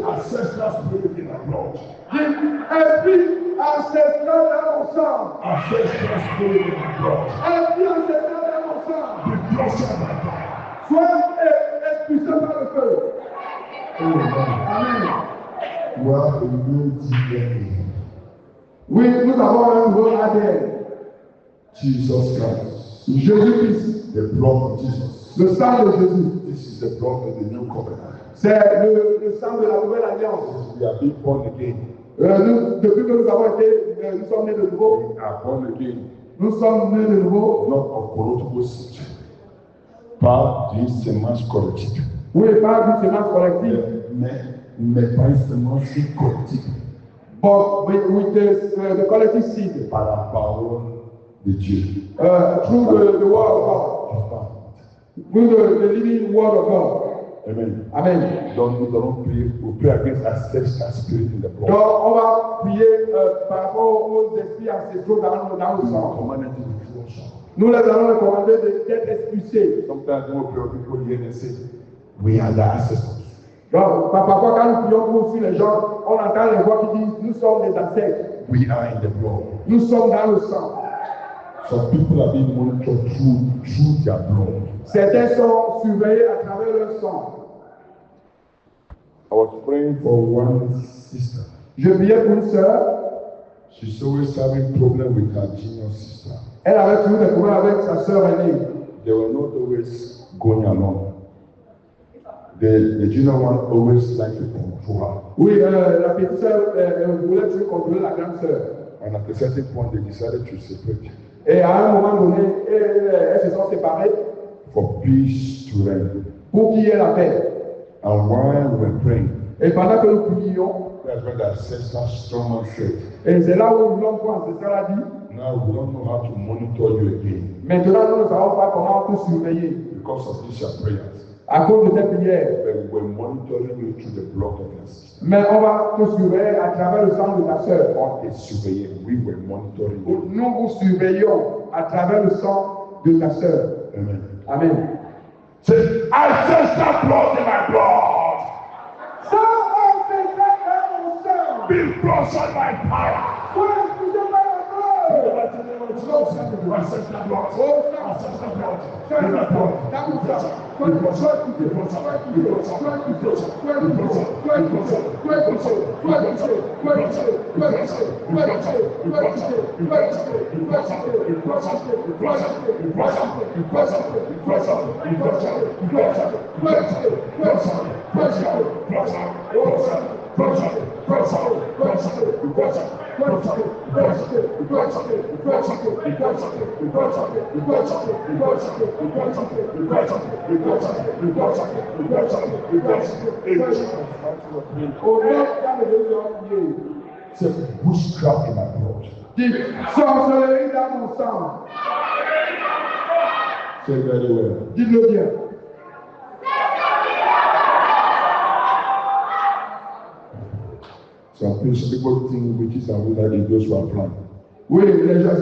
Ancestral spirit in our blood. Esprit ancestral dans mon sang. Ancestral spirit in our blood. Esprit ancestral dans mon sang. Be flushed by fire. Sois expulsé par le feu. Amen. Well, a new DNA. Oui, nous avons un nouveau ADN. Jesus Christ. Jésus-Christ. The blood of Jesus. Le sang de Jésus. This is the blood of the new covenant. C'est le sang de la nouvelle alliance. We are being born again. Depuis que nous avons été, nous sommes nés de nouveau. We are born again. Nous sommes nés de nouveau. Not of corruptible seed, par d'une semence corruptible. Oui, pas d'une semence collective. Mais pas une semence incorruptible. But with the collective seed. Par la parole de Dieu. Through the word of God. Through the living word of God. Amen. Amen. Donc nous allons prier pour pray against ancestral spirit in the blood. Donc on va prier par rapport aux esprits ancestraux dans le sang. Nous les allons recommander d'être expulsés. Sometimes when we pray, people hear and say, we are the ancestors. Donc parfois quand nous prions pour aussi les gens, on entend les voix qui disent nous sommes les ancêtres. We are in the blood. Nous sommes dans le sang. Some people are being monitored through their blood. Certains sont surveillés à travers leur sang. I was praying for one sister. Je priais pour une sœur. She's always having problem with her junior sister. Elle avait toujours des problèmes avec sa sœur aînée. They were not always going along. The junior one always like to control her. Oui, la petite sœur voulait toujours contrôler la grande sœur. And at a certain point, they decided to separate Et à un moment donné, elles se sont séparées for peace to reign. pour qu'il y ait la paix. And while we were praying, Et pendant que nous prions, that's when the ancestral strong man said, et c'est là où l'homme ancestral a dit, now we don't know how to monitor you again maintenant nous ne savons pas comment te surveiller because of these your prayers. à cause de tes prières. But we were monitoring you through the blood of your sister. Mais on va te surveiller à travers le sang de ta sœur. Not a surveyor, we were monitoring you. Nous vous surveillons à travers le sang de ta sœur. Amen. Amen. Say, ancestral blood in my blood. Be flushed by fire. C'est witchcraft in my blood. Dis, sorcellerie dans mon sang. Say very well. Dites-le bien. Some people think witches and wizards are those who are blind. Oui,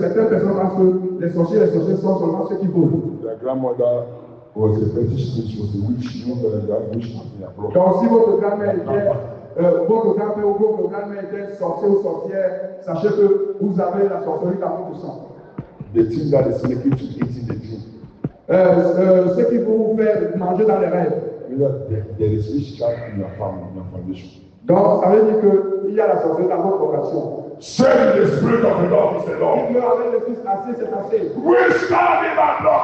certaines personnes pensent que les sorciers sont seulement ceux qui volent. Their grandmother was a British witch, was a witch. You know that witch in their blood. Donc si votre grand-mère était, votre grand-père ou votre grand-mère était sorcier ou sorcière, sachez que vous avez la sorcellerie dans votre sang. The thing that is making to eat in the dream. Ce qui vous fait manger dans les rêves. There is witchcraft in your family, in your foundation. Donc ça veut dire qu'il y a la sorcellerie dans votre fondation. Say the spirit of the Lord is the Lord. Dites-le avec le Fils, assez c'est assez. Witchcraft in my blood.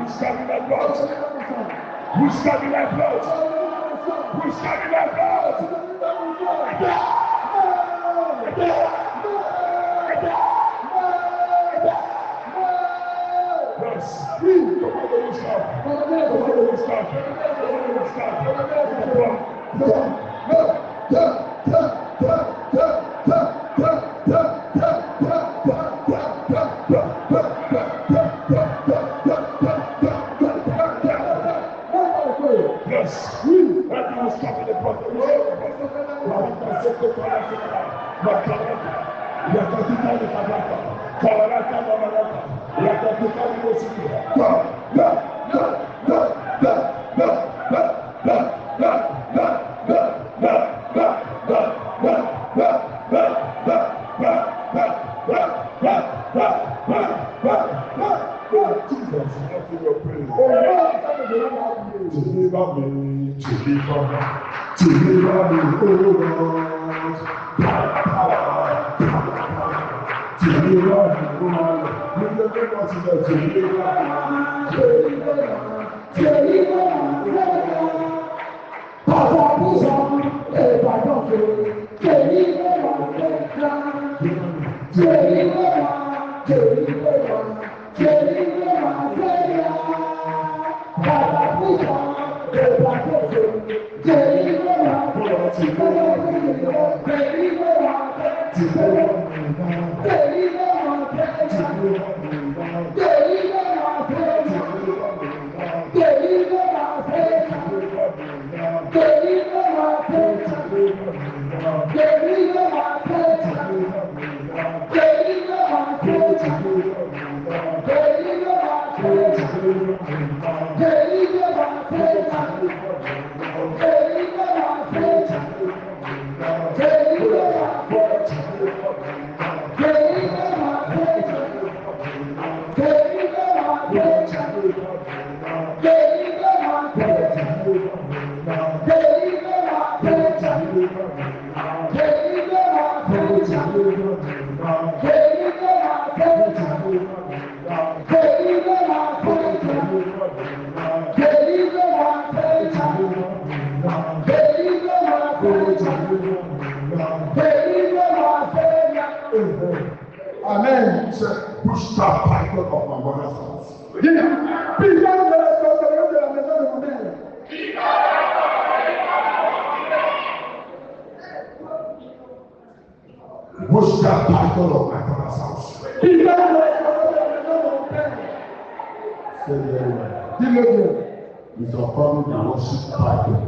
Witchcraft in my blood. Witchcraft in my blood. Witchcraft in my blood. Yes. Come on, the witchcraft. Come on, the witchcraft. Come on, the witchcraft. Yes, oui, and you will stop in the process. Deliver me, oh Lord. Deliver me, oh Lord. We will make us to the Amen. Push that python of my mother's house. Push that python of my father's house. Say very well. It's a family that worship python.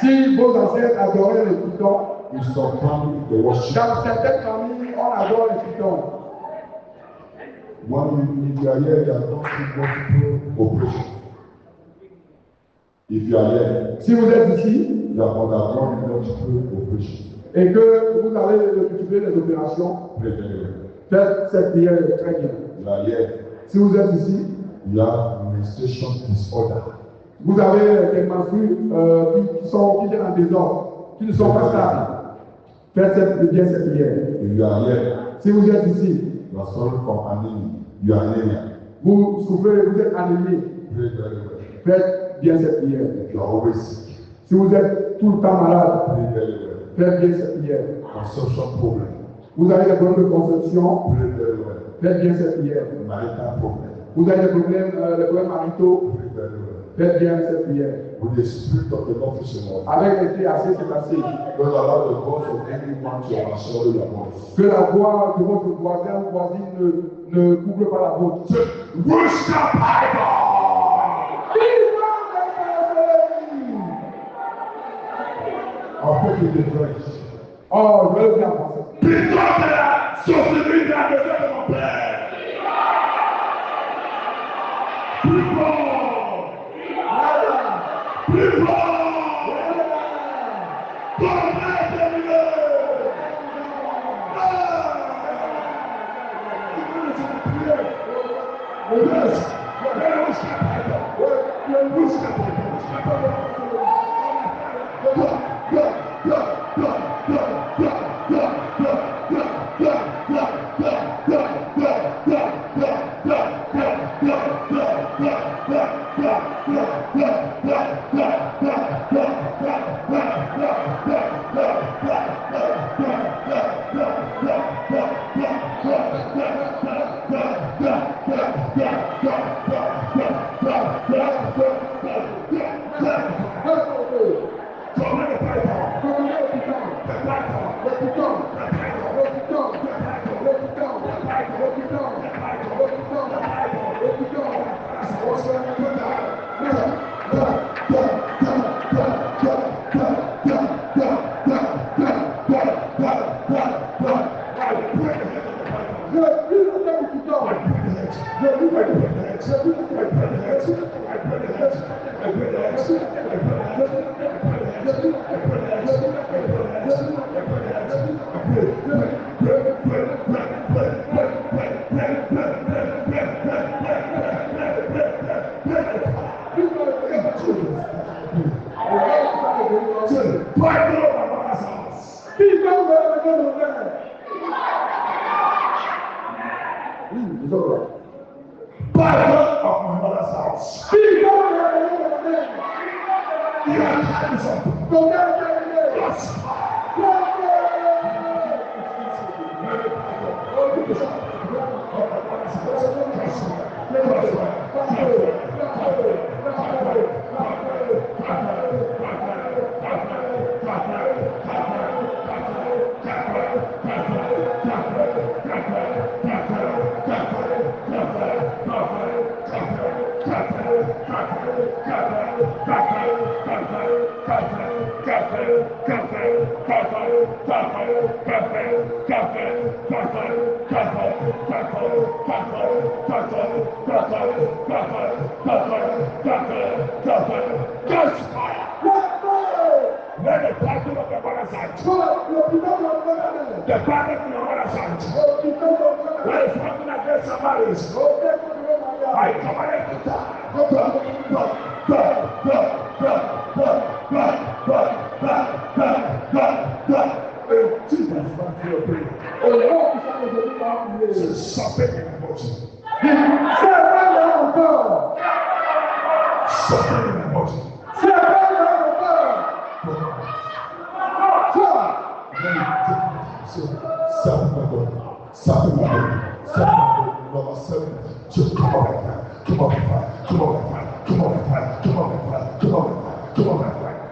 Si vos ancêtres adoraient les pitons, It's a family that worship. dans certaines familles, on adore les pitons. When you are here, you are not multiple operations. If you are here, Si vous êtes ici you are undergoing multiple operations. et que vous allez utiliser les opérations, Pray very well. faites cette prière très bien. You are here, Si vous êtes ici, you have menstruation disorder. vous avez des menstrues qui viennent en désordre, qui ne sont pas stables. Faites bien cette prière. If you are here, Si vous êtes ici, you are suffering from anemia. You are anemia. vous souffrez, vous êtes anémie, Pray very well. faites bien cette prière. If you are always sick, Si vous êtes tout le temps malade, pray very well. faites bien cette prière. Consumption problem, Vous avez des problèmes de conception, pray very well. faites bien cette prière. Marital problem, Vous avez des problèmes maritaux, pray very well. faites bien cette prière. With the spirit of the Lord is in us. Avec l'esprit assez c'est passé. Don't allow the voice of anyone to overshadow your voice. Que la voix de votre voisin ou voisine ne couvre pas la vôtre. Push the Bible! I'll put you in the French. Oh, je vais le dire en français. Plutôt que la sorcellerie de la maison de mon père. Plus fort! Plus fort! Ton père est terminé!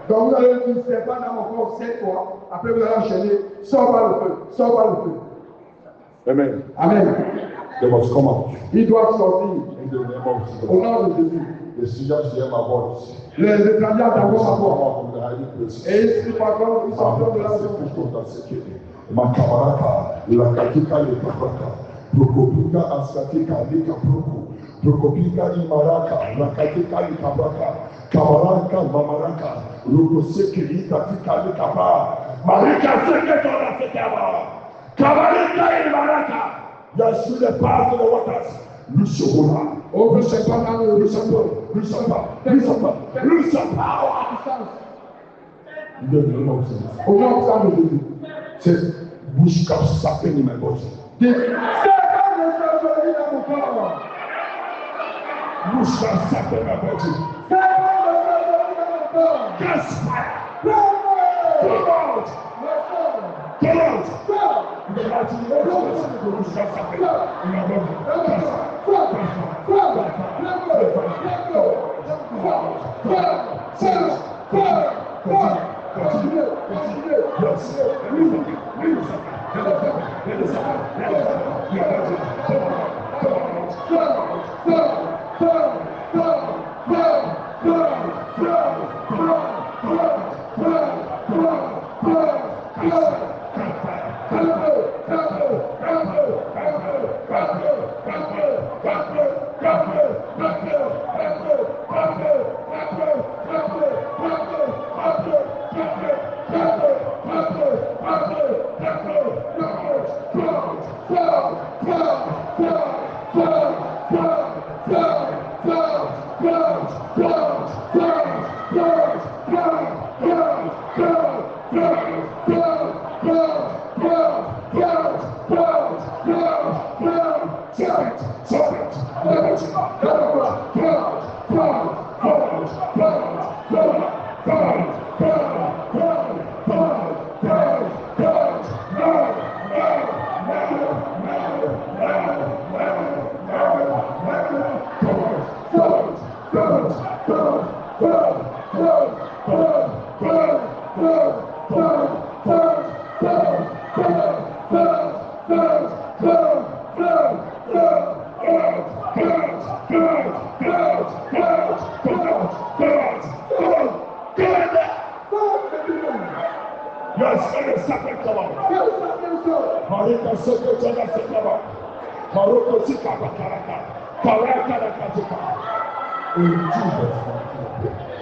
Donc vous allez dire, c'est pas dans mon corps 7 fois, après vous allez enchaîner, sors par le feu, sors par le feu. Amen. Amen. They must come out. Ils doivent sortir In the name of Jesus. au nom de Jésus. The Syrians hear my voice. Les étrangers They d'abord shall à come voir. out from the hiding places. Et ils parlent, ils sortent de la maison. Makabaraka, Lakatika Lekabraka, Prokopika Asatika Lika Proko, Prokopika Imaraka, Lakatika Likabraka, Kamaraka Mamaraka, Rokoseke Ikatika Likaba, Marika Seketola Sekaba, Kamarika Imaraka. Yes, through the path of the waters. Lushobona, oh, Lushapa, Lushapa. In the name of Jesus. Au nom de Jésus. Say, witchcraft serpent in my body. Witchcraft serpent in my body. Cast fire. Come out. Come out. In the mighty name of Jesus. Witchcraft serpent in my body.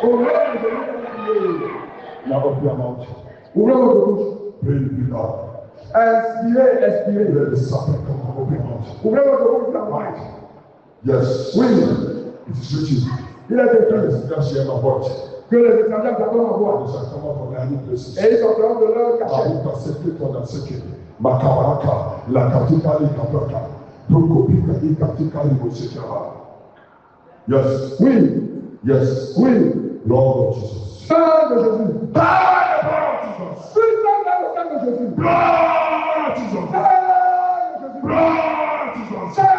Ouvrez votre bouche. Pray with God. Inspirez, expirez. Let the serpent come and open out. Ouvrez votre bouche dans la main. Yes. Oui. It is written. Il est écrit Just hear my voice. que les étrangers entendront ma voix. They shall come out from the hiding places. Et ils sortiront de leur cachette. Maruka secret on the secret. Makabaraka. La katika li kapraka. Prokopika li katika li bosekaba. Yes. Oui. Yes. Oui. Lord of Jesus. Sang de Jésus. Power in the blood of Jesus. Puissant dans le sang de Jésus. Blood of Jesus. Sang de Jésus. Blood of Jesus. Sang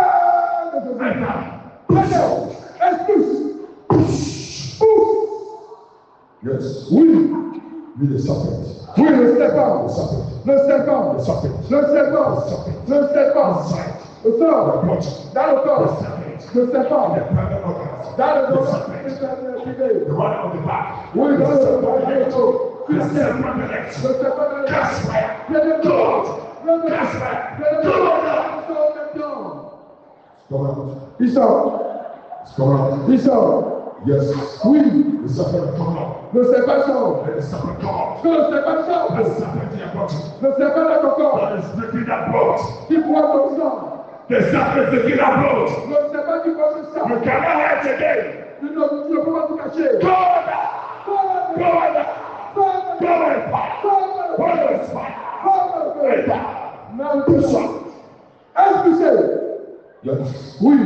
de Jésus. Maintenant, expulse. Pousse. Yes. Oui. Be the serpent. Oui, le serpent. The serpent. Le serpent. The serpent. Le serpent. Le serpent. Outside. Le sort. The body. Dans le corps. Le serpent. The private organs. Dans le The corps. serpent. The one on the back. Oui, dans The le serpent. corps. The serpent on the legs. Le serpent dans le Cast fire. Viens de Go corps. out. Viens de Cast fire. Viens de Go corps. out. Sors maintenant. Come out. Il sort. Come out. Il sort. Yes. Oui. The serpent come out. Le serpent sort. Let the serpent come out. Que le serpent sort. The serpent in your body. Le serpent dans ton corps. That is drinking that blood. Qui boit ton sang. The serpent drinking that blood. Le serpent qui boit ton sang. You cannot hide again. Tu ne peux pas te cacher. Go now. Go now. Go and fire. Holy Ghost fire. Expulsé. Yes. Oui.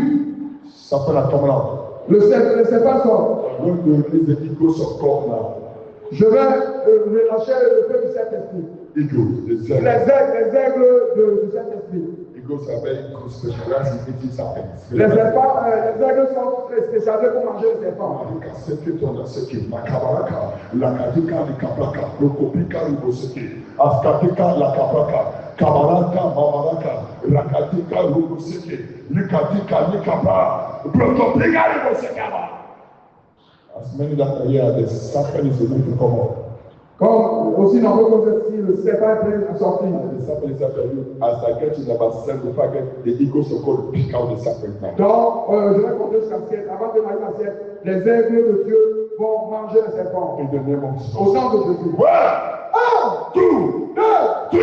Serpent are coming out. Le serpent sort. I'm going to release the eagles of God now. Je vais relâcher le feu du Saint-Esprit. Eagles, the Les serpent. aigles du Saint-Esprit. Eagles are very good, specialized in eating serpents. Les aigles sont spécialisés pour manger les serpents. Marika secret on the secret. Makabaraka. Lakatika likapraka. Prokopika liboseke. Askatika lakapraka. Kabaraka mamaraka. Rakatika luboseke. Likatika likapra. Prokopika liboseke. As many that are here, the serpent is going to come up. Comme aussi nombreux que ceci, le serpent est prêt à sortir. The serpent is after you. As I get to number 7, if I get the eagles of God pick out the serpent now. Donc, je vais compter jusqu'à 7. Avant de m'arriver à 7, les aigles de Dieu vont manger les serpents. In the name of Jesus. Au nom de Jésus. 1, 2,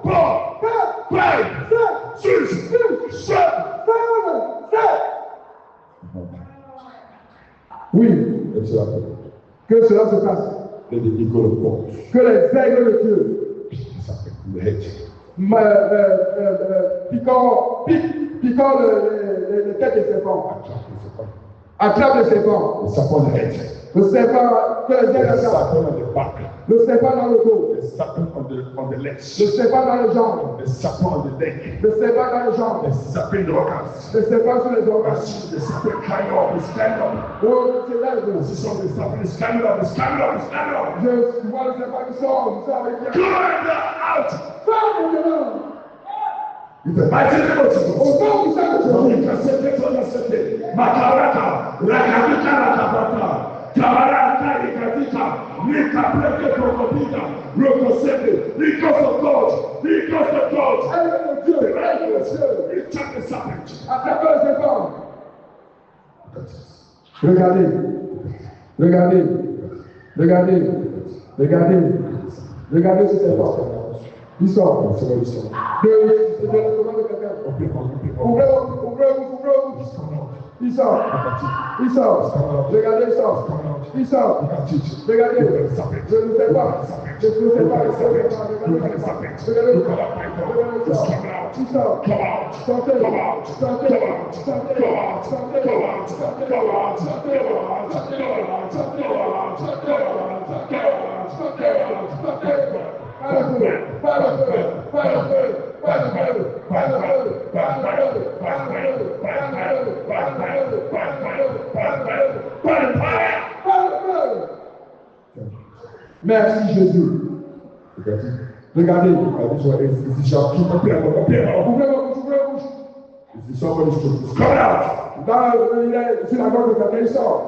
3, 4, 5, 6, 7. Oui, Let's happen. que cela se passe. Let the eagle of God Que les aigles de Dieu pick the serpent in the head. piquant les têtes des serpents. Attrape the serpent. Attrape les serpents. The serpent on the head. Le serpent, que les aigles The attrapent. serpent on the back. Le serpent dans le dos. The serpent on the legs. Le serpent dans les jambes. The serpent on the neck. Le serpent dans les jambes. The serpent in the organs. Le serpent sur les organes. The serpent climb up, is climb up. Oh, c'est là, The serpent is climbing up, is climbing up, is climbing up. je vois le serpent qui sort avec Go out! Sors maintenant. In the mighty name of Jesus. Au nom du Saint-Esprit. Marika secret on the secret. Makaraka. Rakabika rakabaka. Kabaraka ikatika. Lika pleke prokopika. Rokoseke. Because of God. Because of God. Aigles de Dieu. Aigles de Dieu. Return the serpent. Attrapez le serpent. Regardez. Regardez. Regardez. Regardez. Regardez ce serpent. Il sort. De l'estomac de quelqu'un. Ouvrez-vous. Il sort. Il sort. Regardez, il sort. Il sort. Regardez. Je ne sais pas. Je ne sais pas. Il sort. Sortez. Merci Jésus. Regardez. Ouvrez vos bouches. Come out! Il est sur la gorge de quelqu'un, il sort.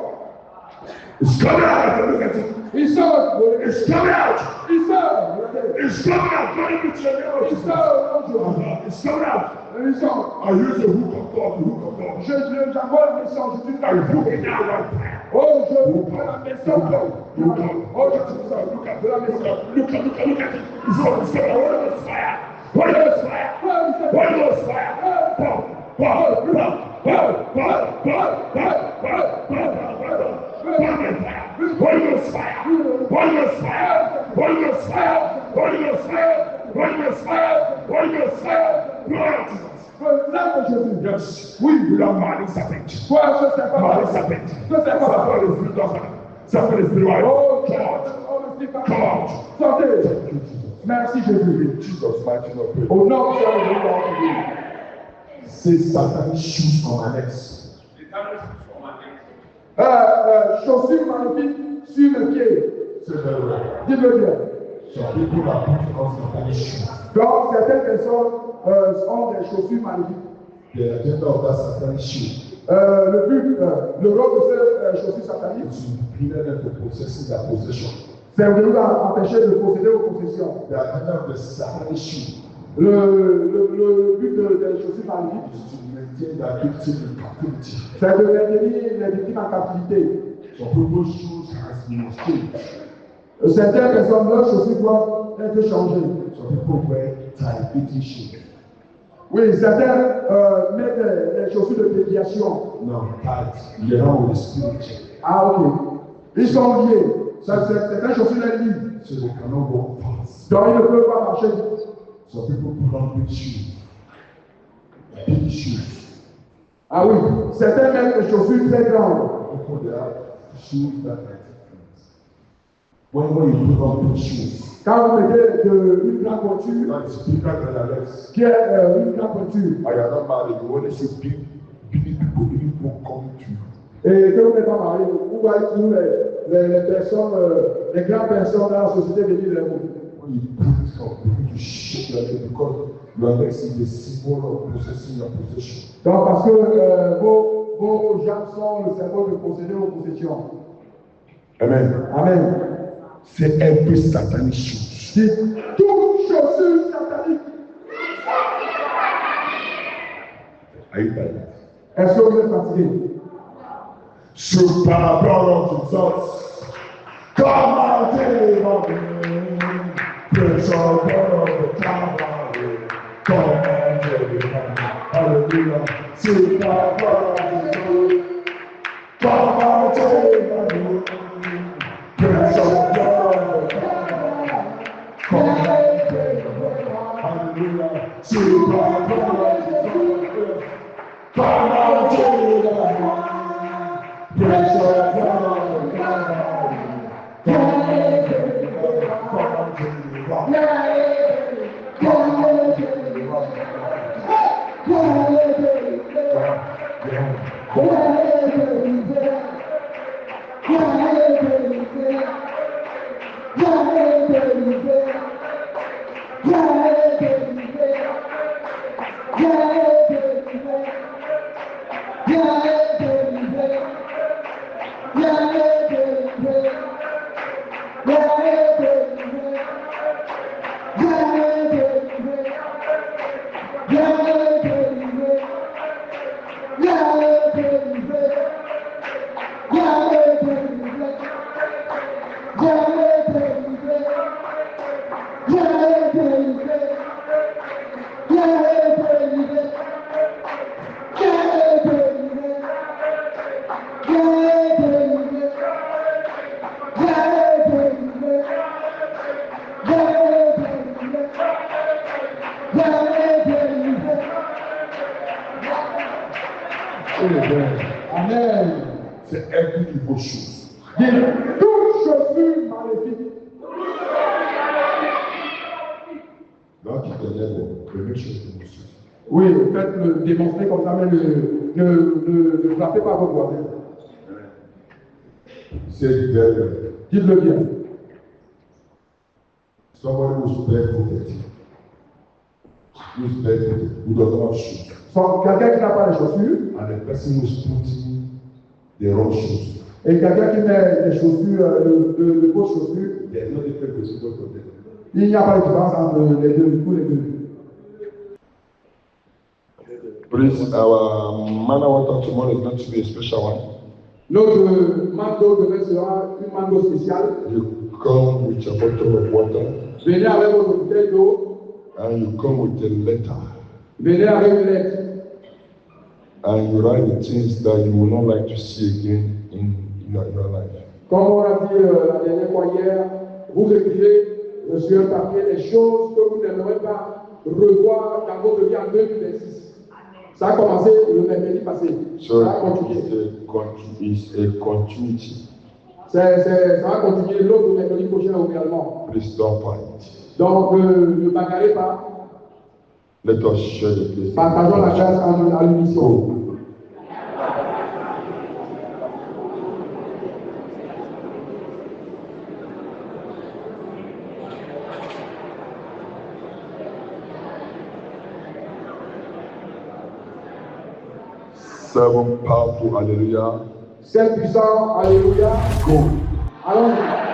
It's coming out! Look at it. Il sort. It's coming out! Il sort. It's coming out! Go into your nose! Il sort. It's coming out! Il sort. I use the hook of God, the hook of God. J'envoie le message. Je dis I hook it now right now. Oh, je look at la maison. Oh, Jesus, look at la maison. Look at it. It's on fire. Holy Ghost fire. Holy Ghost fire. Holy Ghost fire. Holy Ghost fire. Holy Ghost fire. Holy Ghost fire. Holy Ghost fire. Holy Ghost fire. Holy Ghost fire. Glory to Jesus. Yes. Oui, la Marie s'appelle. Toi, je sais pas. Marie s'appelle. Je sais pas. Ça fait l'esprit d'enfant. Ça fait l'esprit de Oh, come out. come out. Sortez. Merci Jésus. Jesus mighty name. Au nom de Jésus. Say Satan shoes on my legs. Chaussures magnifiques sur le pied. Say very well. Dis-le bien. Some people are putting on Satan shoes. Donc, certaines personnes ont des chaussures magnifiques. The agenda of that Satan shoe Le but, le rôle de ces chaussures sataniques, is to prevent them from possessing their possession. c'est de nous empêcher de posséder aux possessions. The agenda of the Satan shoe Le but des chaussures magnifiques, is to maintain their victim in captivity. c'est de maintenir les victimes en captivité. Some people's shoes has been changed. Certaines personnes, leurs chaussures doivent être changées. Some people wear tight-fitting shoes. Oui, certains mettent les chaussures de déviation. No, tight. They are with the spirit. Ah, ok. Ils sont liés. Certaines chaussures les lient. So they cannot walk fast. Donc, ils ne peuvent pas marcher vite. Some people put on big shoes. Big shoes. Ah oui, certains mettent des chaussures très grandes. People they have shoes that are different. When you put on big shoes, Quand vous mettez une grande voiture, that is bigger than the legs. qui est une grande voiture, I am not married. You only see big people come to you. et que vous n'êtes pas marié, vous voyez tous les personnes, les grandes personnes dans la société venir vers vous. When you put it on, you need to shake your leg because your legs is the symbol of possessing your possession. Donc, parce que vos jambes sont le symbole de posséder vos possessions. Amen. Amen. Say every satanic shoe. Dites toute chaussure satanique. Are you tired? Est-ce que vous êtes fatigué? Super blood of Jesus. Come and deliver me. Precious blood of the Calvary. Come and deliver me. Hallelujah. Super blood of Jesus. Come and deliver me. Precious blood of the Calvary. Come and deliver me. Hallelujah. Super blood of Jesus. Come and deliver me. Precious blood of the Calvary. Come and deliver me. Come and Amen. C'est every evil shoes. Dites toute chaussure maléfique. Don't keep the level. Make sure you do it. Oui, faites-le démontrer comme ça, mais ne frappez pas votre voisin. Say it very well. Dites-le bien. Somebody who's barefooted, who does not have shoes, Quelqu'un qui n'a pas les chaussures and the person who's putting the wrong shoes, et quelqu'un qui met des chaussures, de fausses chaussures, there's no difference between both of them. il n'y a pas de différence entre les deux, tous les deux. Please, our manna water tomorrow is going to be a special one. Notre manteau demain sera une manteau spéciale. You come with a bottle of water Venez avec votre bouteille d'eau. and you come with a letter Venez avec une lettre. and you write the things that you will not like to see again in your life. Comme on a dit la dernière fois hier, vous écrivez sur un papier les choses que vous n'aimerez pas revoir dans votre vie en 2026. Ça a commencé le mercredi passé. So Ça a continué. it's a continuity. Ça va continuer l'autre mercredi prochain également. Please don't fight. Donc ne bagarrez pas. Let us share the place. Partageons la chasse à l'unisson. Seven powerful hallelujah. C'est puissant, alléluia. Go. Allons-y.